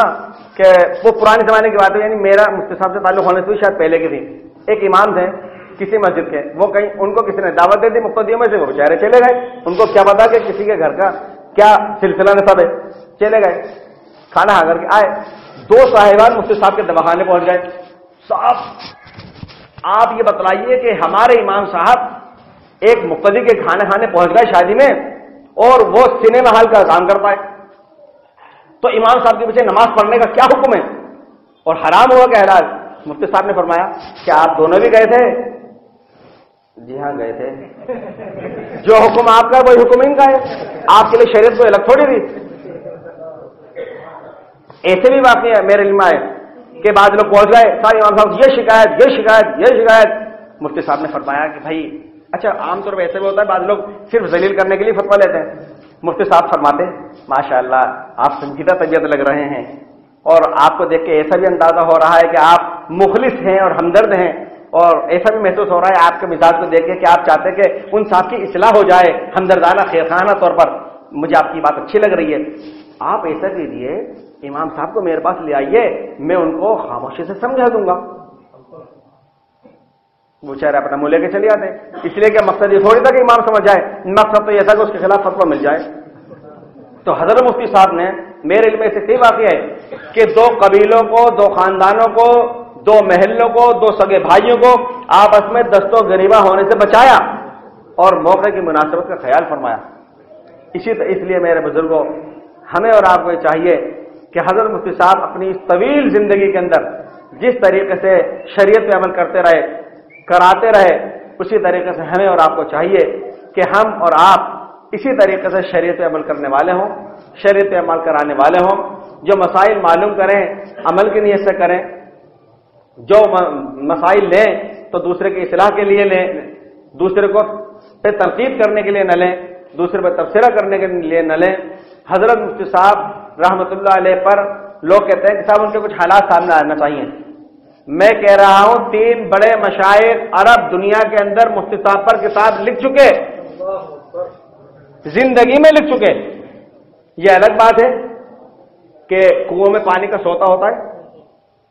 کہ وہ پرانے زمانے کی بات ہے، یعنی میرا مفتی صاحب سے تعلق ہونے سے بھی شاید پہلے کی تھی، ایک امام تھے کسی مسجد کے، وہ کہیں ان کو کسی نے دعوت دے دی مقتدیوں میں سے، وہ بیچارے چلے گئے، ان کو کیا پتا کہ کسی کے گھر کا کیا سلسلہ نسب ہے، چلے گئے، کھانا کھا کر کے آئے، 2 صاحبان مفتی صاحب کے دواخانے پہنچ گئے۔ صاحب آپ یہ بتلائیے کہ ہمارے امام صاحب ایک مقتدی کے کھانے کھانے پہنچ گئے شادی میں، اور وہ سنیما ہال کا کام کرتا ہے، تو امام صاحب کے پیچھے نماز پڑھنے کا کیا حکم ہے اور حرام ہوا کہ حلال؟ مفتی صاحب نے فرمایا کیا آپ دونوں بھی گئے تھے؟ جی ہاں گئے تھے۔ جو حکم آپ کا وہی حکم ان کا ہے، آپ کے لیے شریعت کوئی الگ تھوڑی تھی۔ ایسے بھی واقعی ہے میرے علم آئے کہ بعض لوگ پہنچ گئے، سارے امام صاحب یہ شکایت یہ شکایت یہ شکایت۔ مفتی صاحب نے فرمایا کہ بھائی اچھا عام طور پہ ایسے بھی ہوتا ہے، بعض لوگ صرف ذلیل کرنے کے لیے فتویٰ لیتے ہیں۔ مفتی صاحب فرماتے ماشاءاللہ آپ سنجیدہ طبیعت لگ رہے ہیں، اور آپ کو دیکھ کے ایسا بھی اندازہ ہو رہا ہے کہ آپ مخلص ہیں اور ہمدرد ہیں، اور ایسا بھی محسوس ہو رہا ہے آپ کے مزاج کو دیکھ کے کہ آپ چاہتے ہیں کہ ان صاحب کی اصلاح ہو جائے ہمدردانہ خیرخانہ طور پر، مجھے آپ کی بات اچھی لگ رہی ہے، آپ ایسا کیجیے امام صاحب کو میرے پاس لے آئیے، میں ان کو خاموشی سے سمجھا دوں گا۔ وہ چہرے اپنا منہ لے کے چلے آتے، اس لیے کہ مقصد یہ تھوڑی تھا کہ امام سمجھ جائے، مقصد تو یہ تھا کہ اس کے خلاف فتویٰ مل جائے۔ تو حضرت مفتی صاحب نے میرے علم میں سے کئی واقعہ ہے کہ 2 قبیلوں کو، 2 خاندانوں کو، 2 محلوں کو، 2 سگے بھائیوں کو آپس میں دست و گریباں ہونے سے بچایا اور موقع کی مناسبت کا خیال فرمایا۔ اس لیے میرے بزرگوں، ہمیں اور آپ کو یہ چاہیے کہ حضرت مفتی صاحب اپنی اس طویل زندگی کے اندر جس طریقے سے شریعت پہ عمل کرتے رہے، کراتے رہے، اسی طریقے سے ہمیں اور آپ کو چاہیے کہ ہم اور آپ اسی طریقے سے شریعت پہ عمل کرنے والے ہوں، شریعت پہ عمل کرانے والے ہوں، جو مسائل معلوم کریں عمل کی نیت سے کریں، جو مسائل لیں تو دوسرے کی اصلاح کے لیے لیں، دوسرے کو پہ تنقید کرنے کے لیے نہ لیں، دوسرے پہ تبصرہ کرنے کے لیے نہ لیں۔ حضرت مفتی صاحب رحمۃ اللہ علیہ پر لوگ کہتے ہیں کہ صاحب ان کے کچھ حالات سامنے آنا چاہیے. میں کہہ رہا ہوں 3 بڑے مشائخ عرب دنیا کے اندر مفتی صاحب پر کتاب لکھ چکے, زندگی میں لکھ چکے. یہ الگ بات ہے کہ کنویں میں پانی کا سوتا ہوتا ہے,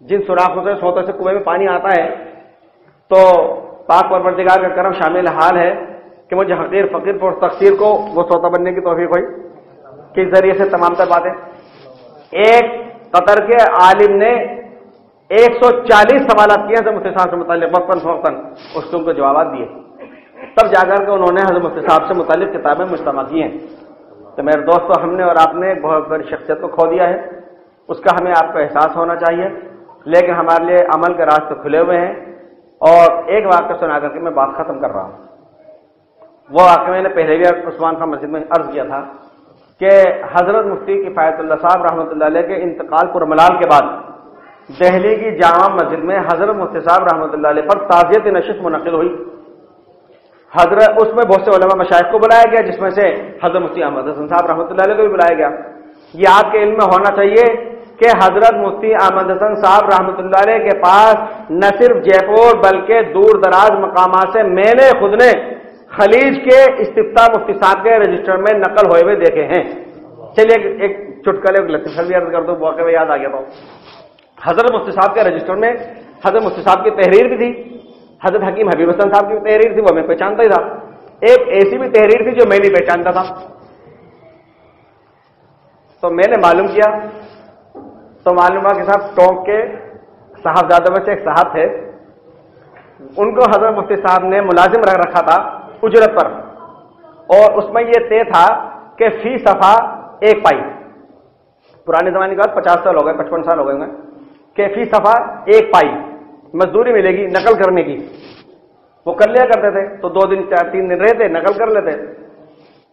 جن سوراخوں سے سوتے سے کنویں میں پانی آتا ہے, تو پاک پروردگار کا کرم شامل حال ہے کہ مجھے حقیر فقیر پر تقصیر کو وہ سوتا بننے کی توفیق ہوئی. کس ذریعے سے تمام تر باتیں. ایک قطر کے عالم نے 140 سوالات کیے حضرت مفتی صاحب سے متعلق وقتاً فوقتاً, اس کے ان کو جوابات دیے, تب جا کر کے انہوں نے حضرت مفتی صاحب سے متعلق کتابیں مجتمع کی ہیں. تو میرے دوستو, ہم نے اور آپ نے ایک بہت بڑی شخصیت کو کھو دیا ہے, اس کا ہمیں آپ کو احساس ہونا چاہیے, لیکن ہمارے لیے عمل کے راستے کھلے ہوئے ہیں. اور ایک واقعہ سنا کر کے میں بات ختم کر رہا ہوں. وہ واقعہ میں نے پہلے بھی عثمان خان مسجد میں عرض کیا تھا کہ حضرت مفتی کفایت اللہ صاحب رحمۃ اللہ علیہ کے انتقال پر ملال کے بعد دہلی کی جامع مسجد میں حضرت مفتی صاحب رحمۃ اللہ علیہ پر تعزیت نشست منعقد ہوئی. حضرت اس میں بہت سے علماء مشائخ کو بلایا گیا, جس میں سے حضرت مفتی احمد حسن صاحب رحمۃ اللہ علیہ کو بھی بلایا گیا. یہ آپ کے علم میں ہونا چاہیے کہ حضرت مفتی احمد حسن صاحب رحمۃ اللہ علیہ کے پاس نہ صرف جے پور بلکہ دور دراز مقامات سے میں نے خود نے خلیج کے استفتاء مفتی صاحب کے رجسٹر میں نقل ہوئے ہوئے دیکھے ہیں. چلیے ایک چٹکلے لطیفہ بھی عرض کر دو, واقعہ میں یاد آ گیا. تو حضرت مفتی صاحب کے رجسٹر میں حضرت مفتی صاحب کی تحریر بھی تھی, حضرت حکیم حبیب حسن صاحب کی تحریر تھی, وہ میں پہچانتا ہی تھا. ایک ایسی بھی تحریر تھی جو میں نہیں پہچانتا تھا. تو میں نے معلوم کیا تو معلوم ہوا کہ صاحب ٹونک کے صاحبزادوں میں سے ایک صاحب تھے, ان کو حضرت مفتی صاحب نے ملازم رکھ رکھا تھا اجرت پر, اور اس میں یہ طے تھا کہ فی صفحہ 1 پائی. پرانے زمانے کے بعد 50 سال ہو گئے, 55 سال ہو گئے کہ فی صفحہ 1 پائی مزدوری ملے گی نقل کرنے کی. وہ کر لیا کرتے تھے, تو 2 دن 4-3 دن رہتے نقل کر لیتے.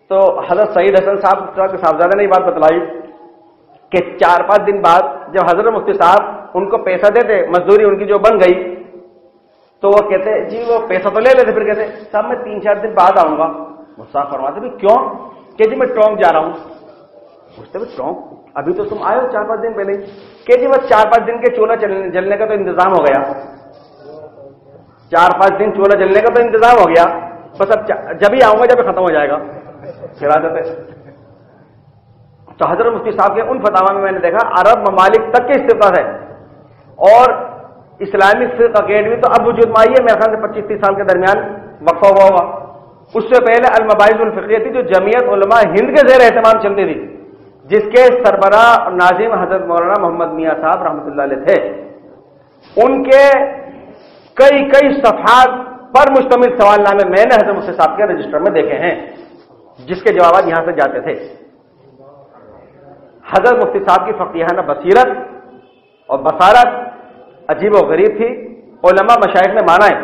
تو حضرت سعید حسن صاحب کے صاحبزادے نے یہ بات بتلائی کہ 4-5 دن بعد جب حضرت مفتی صاحب ان کو پیسہ دیتے, مزدوری ان کی جو بن گئی, تو وہ کہتے جی وہ پیسہ تو لے لیتے, پھر کہتے صاحب میں 3-4 دن بعد آؤں گا. وہ صاحب فرماتے بھی کیوں, کہ جی میں ٹونک جا رہا ہوں. پوچھتے بھی ٹونک, ابھی تو تم آئے ہو 4-5 دن پہلے. کہ جی بس 4-5 دن کے چولہا جلنے کا تو انتظام ہو گیا, 4-5 دن چولہا جلنے کا تو انتظام ہو گیا, بس اب جب ہی آؤں گا جب ختم ہو جائے گا. کھلا دیتے. تو حضرت مفتی صاحب کے ان فتاوا میں نے دیکھا عرب ممالک تک کے استفتاء ہے, اور اسلامک فقہ اکیڈمی تو اب وجود میں آئی ہے, میرے خیال سے 25-30 سال کے درمیان وقفہ ہوا ہوگا. اس سے پہلے المباحث الفقہیہ تھی جو جمعیت علماء ہند کے زیر اہتمام چلتی تھی, جس کے سربراہ اور ناظم حضرت مولانا محمد میاں صاحب رحمۃ اللہ علیہ تھے. ان کے کئی صفحات پر مشتمل سوال نامے میں نے حضرت مفتی صاحب کے رجسٹر میں دیکھے ہیں, جس کے جوابات یہاں سے جاتے تھے. حضرت مفتی صاحب کی فقیہانہ بصیرت اور بصارت عجیب و غریب تھی, علماء مشائخ نے مانا ہے.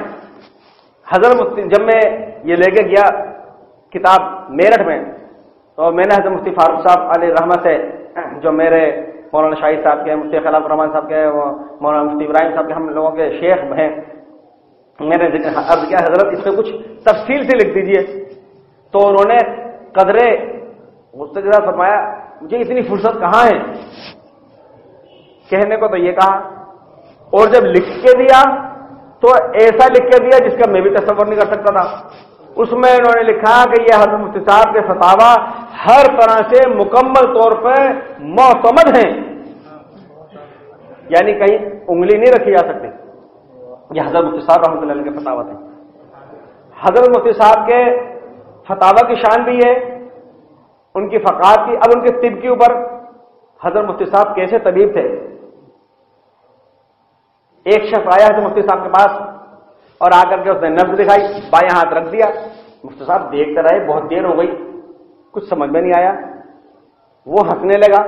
حضرت مفتی جب میں یہ لے کے گیا کتاب میرٹھ میں, تو میں نے حضرت مفتی فاروق صاحب علیہ رحمہ سے, جو میرے مولانا شاہد صاحب کے, مفتی خلاف الرحمان صاحب کے, مولانا مفتی ابراہیم صاحب کے, ہم لوگوں کے شیخ ہیں, میں نے عرض کیا حضرت اس پہ کچھ تفصیل سے لکھ دیجئے. تو انہوں نے قدرے مجھ سے فرمایا مجھے اتنی فرصت کہاں ہے, کہنے کو تو یہ کہا, اور جب لکھ کے دیا تو ایسا لکھ کے دیا جس کا میں بھی تصور نہیں کر سکتا تھا. اس میں انہوں نے لکھا کہ یہ حضرت مفتی صاحب کے فتاوا ہر طرح سے مکمل طور پر معتمد ہیں, یعنی کہیں انگلی نہیں رکھی جا سکتی. یہ حضرت مفتی صاحب رحمۃ اللہ علیہ کے فتاوا تھے. حضرت مفتی صاحب کے فتاوا کی شان بھی ہے, ان کی فقاہت کی. اب ان کے طب کے اوپر حضرت مفتی صاحب کیسے طبیب تھے. ایک شخص آیا حضرت مفتی صاحب کے پاس اور آ کر کے اس نے نبض دکھائی, بائیں ہاتھ رکھ دیا. مفتی صاحب دیکھتے رہے, بہت دیر ہو گئی, کچھ سمجھ میں نہیں آیا. وہ ہنسنے لگا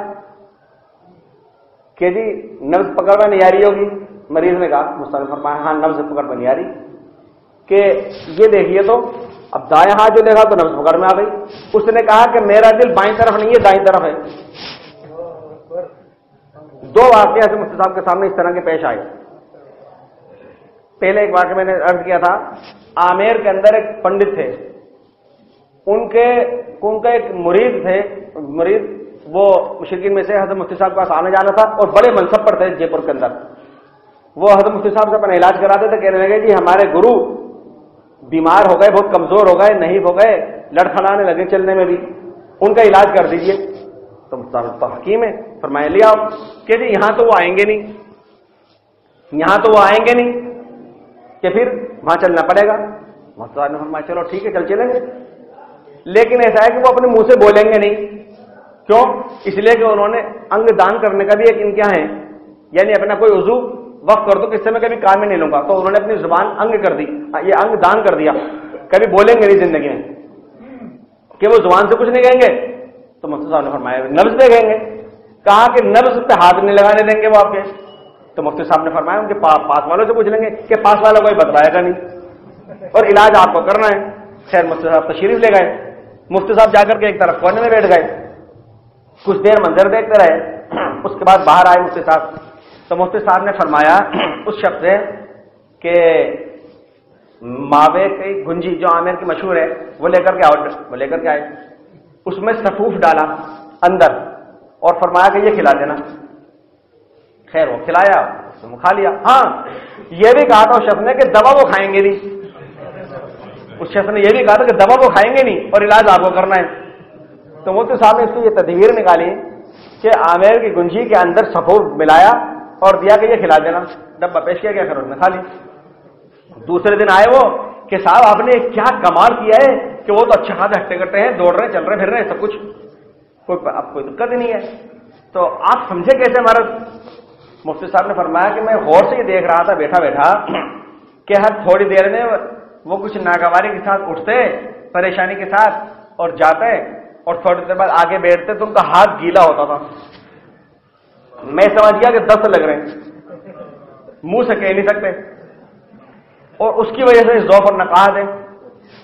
کہ جی نبض پکڑ میں نہیں آ رہی ہوگی. مریض نے کہا, مستقبل فرمایا ہاں نبض پکڑ میں نہیں آ رہی. کہ یہ دیکھیے تو اب دائیں ہاتھ جو دیکھا تو نبض پکڑ میں آ گئی. اس نے کہا کہ میرا دل بائیں طرف نہیں ہے, دائیں طرف ہے. 2 واقعے حضرت مفتی صاحب کے سامنے اس طرح کے پیش آئے. پہلے ایک واقعہ میں نے عرض کیا تھا, آمیر کے اندر ایک پنڈت تھے, ان کا ایک مرید تھے, مرید وہ مشرکین میں سے حضرت مفتی صاحب کے پاس آنے جانا تھا اور بڑے منصب پر تھے جے پور کے اندر. وہ حضرت مفتی صاحب سے اپنا علاج کراتے تھے. کہنے لگے جی ہمارے گرو بیمار ہو گئے, بہت کمزور ہو گئے, نہیں ہو گئے, لڑکھڑانے لگے چلنے میں بھی, ان کا علاج کر دیجیے. تو حکیم ہے, فرمایا لے آؤ. کہ جی یہاں تو وہ آئیں گے نہیں, یہاں تو وہ آئیں گے نہیں, کہ پھر وہاں چلنا پڑے گا. مفتی صاحب نے فرمایا چلو ٹھیک ہے چل چلیں گے. لیکن ایسا ہے کہ وہ اپنے منہ سے بولیں گے نہیں. کیوں؟ اس لیے کہ انہوں نے انگ دان کرنے کا بھی ایک ان کیا ہے, یعنی اپنا کوئی عضو وقف کر دو کہ اس سے میں کبھی کام ہی نہیں لوں گا, تو انہوں نے اپنی زبان انگ کر دی, یہ انگ دان کر دیا, کبھی بولیں گے نہیں زندگی میں, کہ وہ زبان سے کچھ نہیں کہیں گے. تو مفتی صاحب نے فرمایا نبض پہ کہیں گے. کہا کہ نبض پہ ہاتھ نہیں لگانے دیں گے وہ آپ کے. تو مفتی صاحب نے فرمایا ان کے پاس والوں سے پوچھ لیں گے کہ پاس والا کوئی بتلائے گا نہیں, اور علاج آپ کو کرنا ہے. خیر مفتی صاحب تشریف لے گئے. مفتی صاحب جا کر کے ایک طرف کونے میں بیٹھ گئے, کچھ دیر منظر دیکھتے رہے. اس کے بعد باہر آئے مفتی صاحب. تو مفتی صاحب نے فرمایا اس شخص سے کہ ماوے کی گنجی جو عامر کی مشہور ہے وہ لے کر کے آؤ. وہ لے کر کے آئے, اس میں سفوف ڈالا اندر اور فرمایا کہ یہ کھلا دینا. خیر وہ کھلایا, اس نے کھا لیا. ہاں یہ بھی کہا تھا اس شخص نے کہ دوا وہ کھائیں گے نہیں. اس شخص نے یہ بھی کہا تھا کہ دوا وہ کھائیں گے نہیں اور علاج آپ کو کرنا ہے. تو مفتی صاحب نے اس کی یہ تدبیر نکالی کہ عامر کی گنجی کے اندر سفوف ملایا اور دیا کہ یہ کھلا دینا. ڈبہ پیش کیا گیا, پھر انہوں نے کھا لی. دوسرے دن آئے وہ کہ صاحب آپ نے کیا کمال کیا ہے کہ وہ تو اچھا خاصا ہٹے کٹے ہیں, دوڑ رہے ہیں, چل رہے پھر رہے ہیں, سب کچھ اب کوئی دقت ہی نہیں ہے, تو آپ سمجھے کیسے مرض؟ مفتی صاحب نے فرمایا کہ میں غور سے یہ دیکھ رہا تھا بیٹھا بیٹھا کہ ہر تھوڑی دیر میں وہ کچھ ناگواری کے ساتھ اٹھتے, پریشانی کے ساتھ, اور جاتے, اور تھوڑی دیر بعد آگے بیٹھتے تو ان کا ہاتھ گیلا ہوتا تھا. میں سمجھ گیا کہ 10 لگ رہے ہیں, منہ سے کہہ نہیں سکتے, اور اس کی وجہ سے ذوق اور نقاہت ہے.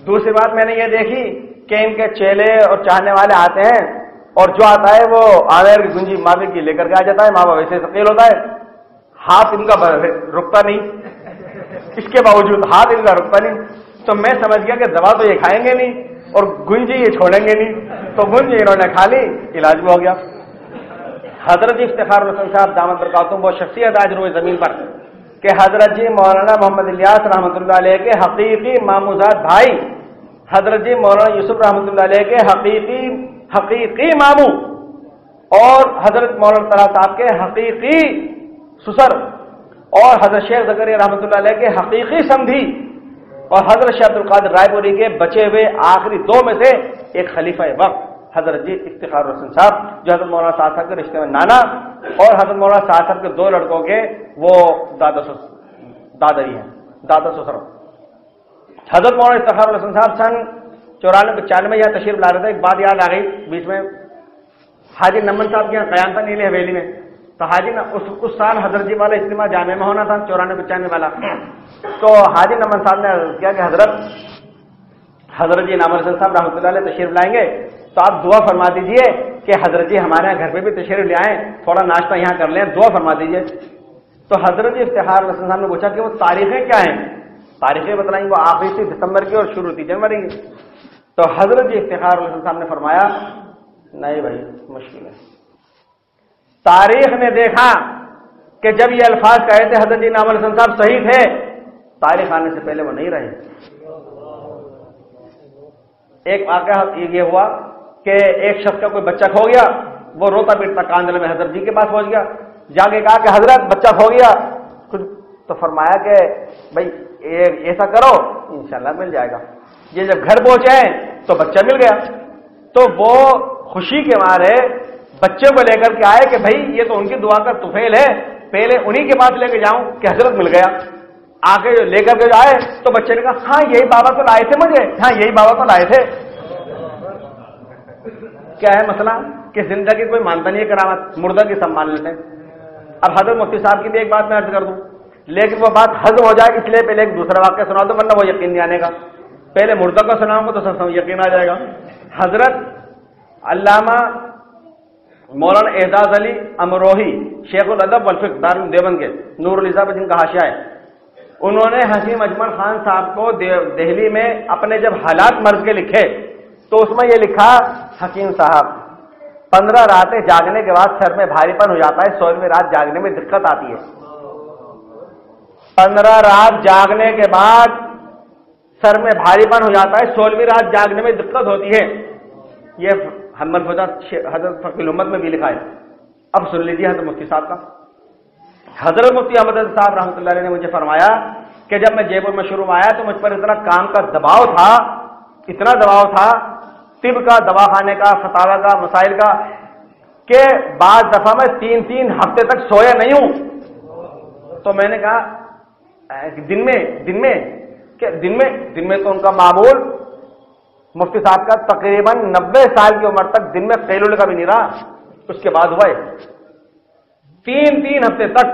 دوسری بات میں نے یہ دیکھی کہ ان کے چیلے اور چاہنے والے آتے ہیں, اور جو آتا ہے وہ عامر کی گنجی ماوے کی لے کر کے آ جاتا ہے. ماں باپ ویسے ثقیل ہوتا ہے, ہاتھ ان کا رکتا نہیں, اس کے باوجود ہاتھ ان کا رکتا نہیں. تو میں سمجھ گیا کہ دوا تو یہ کھائیں گے نہیں اور گنجی یہ چھوڑیں گے نہیں. تو گنجی انہوں نے کھا لی, علاج بھی ہو گیا. حضرت افتخار الحسن صاحب دامت برکاتہم وہ شخصیت آج روئے زمین پر کہ حضرت جی مولانا محمد الیاس رحمۃ اللہ علیہ کے حقیقی ماموزاد بھائی, حضرت جی مولانا یوسف رحمۃ اللہ علیہ کے حقیقی ماموں, اور حضرت مولانا طلحہ صاحب کے حقیقی سسر, اور حضرت شیخ زکریا رحمۃ اللہ علیہ کے حقیقی سمدھی, اور حضرت شیخ عبد القادر رائے پوری کے بچے ہوئے آخری 2 میں سے ایک خلیفہ وقت حضرت جی افتخار الحسن صاحب, جو حضرت مولانا سعد صاحب کے رشتے میں نانا, اور حضرت مولانا سعد صاحب کے 2 لڑکوں کے وہ دادا ہیں, دادا سسر. حضرت مولانا افتخار الحسن صاحب سن 94-95 یہاں تشریف لا رہے تھے. ایک بات یاد آ گئی بیچ میں, حاجی نمن صاحب کے یہاں قیام تھا نیلی حویلی میں. تو حاجی اس سال حضرت جی والا اجتماع جامع میں ہونا تھا 94-95 والا. تو حاجی نمن صاحب نے کیا کہ حضرت جی نام الحسن صاحب رحمۃ اللہ علیہ تشریف لائیں گے تو آپ دعا فرما دیجئے کہ حضرت جی ہمارے یہاں گھر پہ بھی تشریف لے آئیں, تھوڑا ناشتہ یہاں کر لیں, دعا فرما دیجئے. تو حضرت جی افتخار الحسن صاحب نے پوچھا کہ وہ تاریخیں کیا ہیں؟ تاریخیں بتلائیں, وہ آخری تھی دسمبر کی اور شروع تھی جنوری کی. تو حضرت جی افتخار الحسن صاحب نے فرمایا نہیں بھائی مشکل ہے. تاریخ نے دیکھا کہ جب یہ الفاظ کہے تھے حضرت جی نام الحسن صاحب صحیح تھے, تاریخ آنے سے پہلے وہ نہیں رہے. ایک واقعہ یہ ہوا کہ ایک شخص کا کوئی بچہ کھو گیا, وہ روتا پیٹتا کاندل میں حضرت جی کے پاس پہنچ گیا. جا کے کہا کہ حضرت بچہ کھو گیا, تو فرمایا کہ بھائی ایسا کرو انشاءاللہ مل جائے گا. یہ جب گھر پہنچے تو بچہ مل گیا, تو وہ خوشی کے مارے بچے کو لے کر کے آئے کہ بھائی یہ تو ان کی دعا کا طفیل ہے, پہلے انہی کے پاس لے کے جاؤں کہ حضرت مل گیا. آگے لے کر کے آئے تو بچے نے کہا ہاں یہی بابا تو لائے تھے مجھے, ہاں یہی بابا تو لائے تھے. کیا ہے مسئلہ کہ زندگی کوئی مانتا نہیں ہے کرامت, مردہ کی سب مان لیتے ہیں. اب حضرت مفتی صاحب کی بھی ایک بات میں عرض کر دوں, لیکن وہ بات ہضم ہو جائے اس لیے پہلے ایک دوسرا واقعہ سنا دو, ورنہ وہ یقین نہیں آنے کا. پہلے مردہ کو سناؤں گا تو سب یقین آ جائے گا. حضرت علامہ مولانا اعزاز علی امروہی شیخ الادب والفقہ دارالعلوم دیوبند کے نور العزا پر جن کا حاشیہ ہے, انہوں نے حکیم اجمل خان صاحب کو دہلی میں اپنے جب حالات مرض کے لکھے تو اس میں یہ لکھا حکیم صاحب 15 راتیں جاگنے کے بعد سر میں بھاری پن ہو جاتا ہے، 16ویں رات جاگنے میں دقت آتی ہے۔ 15 رات جاگنے کے بعد سر میں بھاری پن ہو جاتا ہے، 16ویں رات جاگنے میں دقت ہوتی ہے۔ یہ حضرت فقیہ الامت میں بھی لکھا ہے۔ اب سن لیجیے حضرت مفتی صاحب کا۔ حضرت مفتی احمد حسن صاحب رحمۃ اللہ علیہ نے مجھے فرمایا کہ جب میں جے پور میں شروع میں آیا تو مجھ پر اتنا کام کا دباؤ تھا، اتنا دباؤ تھا طب کا، دواخانے کا، فتاوی کا، مسائل کا، کہ بعض دفعہ میں 3 ہفتے تک سویا نہیں ہوں۔ تو میں نے کہا دن میں تو ان کا معمول مفتی صاحب کا تقریباً 90 سال کی عمر تک دن میں قیلولے کا بھی نہیں رہا، اس کے بعد ہوا ہے 3 ہفتے تک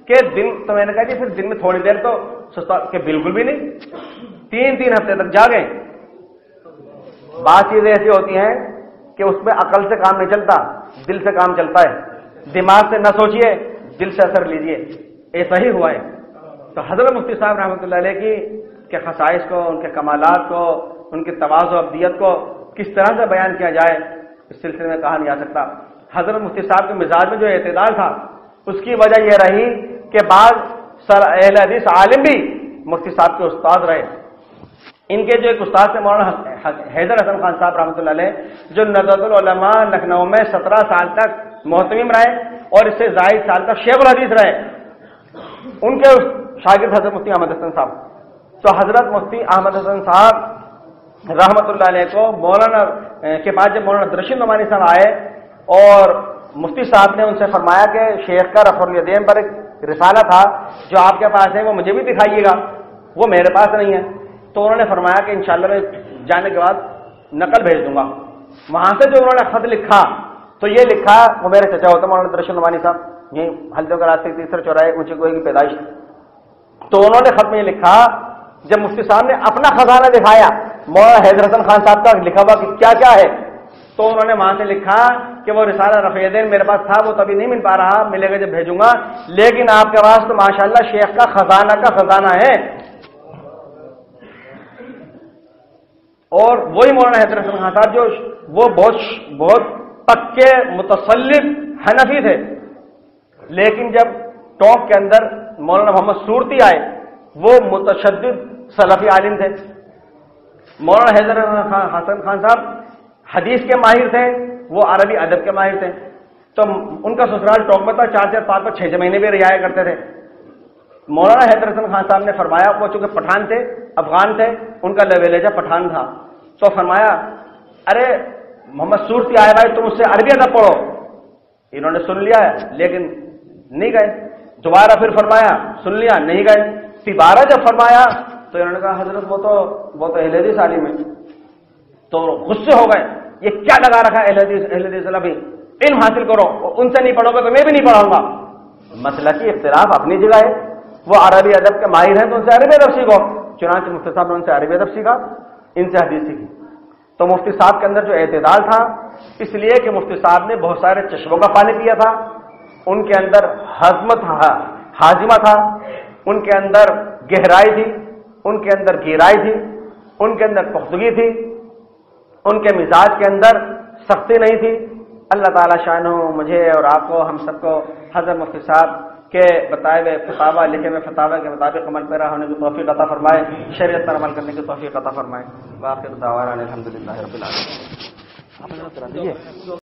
کہ دن۔ تو میں نے کہا جی پھر دن میں تھوڑی دیر تو سستا کہ بالکل بھی نہیں، 3 ہفتے تک جاگیں۔ بعض چیزیں ایسی ہوتی ہیں کہ اس میں عقل سے کام نہیں چلتا، دل سے کام چلتا ہے۔ دماغ سے نہ سوچئے، دل سے اثر لیجئے، ایسا ہی ہوا ہے۔ تو حضرت مفتی صاحب رحمۃ اللہ علیہ کی کے خصائص کو، ان کے کمالات کو، ان کی تواضع و ابدیت کو کس طرح سے بیان کیا جائے، اس سلسلے میں کہا نہیں جا سکتا۔ حضرت مفتی صاحب کے مزاج میں جو اعتدال تھا، اس کی وجہ یہ رہی کہ بعض اہل حدیث عالم بھی مفتی صاحب کے استاد رہے۔ ان کے جو ایک استاد تھے مولانا حیدر حسن خان صاحب رحمۃ اللہ علیہ، جو نضرۃ العلماء لکھنؤ میں 17 سال تک محتمم رہے اور اس سے زائد سال تک شیخ الحدیث رہے، ان کے شاگرد حضرت مفتی احمد حسن صاحب۔ تو حضرت مفتی احمد حسن صاحب رحمۃ اللہ علیہ کو مولانا کے بعد جب مولانا عبدالرشید نعمانی صاحب آئے اور مفتی صاحب نے ان سے فرمایا کہ شیخ کا رفع الیدین پر ایک رسالہ تھا جو آپ کے پاس ہے، وہ مجھے بھی دکھائیے گا، وہ میرے پاس نہیں ہے۔ تو انہوں نے فرمایا کہ انشاءاللہ میں جانے کے بعد نقل بھیج دوں گا۔ وہاں سے جو انہوں نے خط لکھا تو یہ لکھا، وہ میرے چچا ہوتا مولانا عبدالرشید نعمانی صاحب، یہیں ہلدیوں کے راستے 3 چوراہے اونچی کوئی کی پیدائش۔ تو انہوں نے خط میں یہ لکھا، جب مفتی صاحب نے اپنا خزانہ دکھایا مولانا حیدر حسن خان صاحب کا لکھا ہوا کہ کیا کیا ہے، تو انہوں نے وہاں سے لکھا کہ وہ رسالہ رفع الیدین میرے پاس تھا، وہ تبھی نہیں مل پا رہا، ملے گا جب بھیجوں گا، لیکن آپ کے پاس تو ماشاءاللہ شیخ کا خزانہ ہے۔ اور وہی مولانا حیدر حسن خان صاحب جو وہ بہت پکے متسلط حنفی تھے، لیکن جب ٹاپ کے اندر مولانا محمد صورتی آئے، وہ متشدد سلفی عالم تھے۔ مولانا حیدر حسن خان صاحب حدیث کے ماہر تھے، وہ عربی ادب کے ماہر تھے، تو ان کا سسرال ٹوک میں تھا، 4 5 6 مہینے بھی رہایا کرتے تھے۔ مولانا حیدر حسن خان صاحب نے فرمایا، وہ چونکہ پٹھان تھے، افغان تھے، ان کا لہجہ پٹھان تھا، تو فرمایا ارے محمد صورتی آئے بھائی تم اس سے عربی ادب پڑھو۔ انہوں نے سن لیا ہے لیکن نہیں گئے، دوبارہ پھر فرمایا، سن لیا نہیں گئے، دوبارہ جب فرمایا تو انہوں نے کہا حضرت وہ تو اہل حدیث عالم ہے، تو غصے ہو گئے، یہ کیا لگا رکھا ہے اہل حدیث سلفی، علم حاصل کرو، ان سے نہیں پڑھو گے تو میں بھی نہیں پڑھاؤں گا۔ مسئلہ کی اختلاف اپنی جگہ ہے، وہ عربی ادب کے ماہر ہیں تو ان سے عربی ادب سیکھو، چنانچہ مفتی صاحب نے ان سے عربی ادب سیکھا، ان سے حدیث سیکھی۔ تو مفتی صاحب کے اندر جو اعتدال تھا، اس لیے کہ مفتی صاحب نے بہت سارے چشموں کا پانی پیا تھا، ان کے اندر ہاضمہ تھا، ان کے اندر گہرائی تھی، ان کے اندر گہرائی تھی، ان کے اندر پختگی تھی، ان کے مزاج کے اندر سختی نہیں تھی۔ اللہ تعالیٰ شانہ مجھے اور آپ کو، ہم سب کو حضرت مفتی صاحب کے بتائے ہوئے فتاوی، لکھے ہوئے فتاوی کے مطابق عمل پیرا ہونے کی توفیق عطا فرمائے، شریعت پر عمل کرنے کی توفیق عطا فرمائے۔ وآخر دعوانا الحمدللہ رب العالمین۔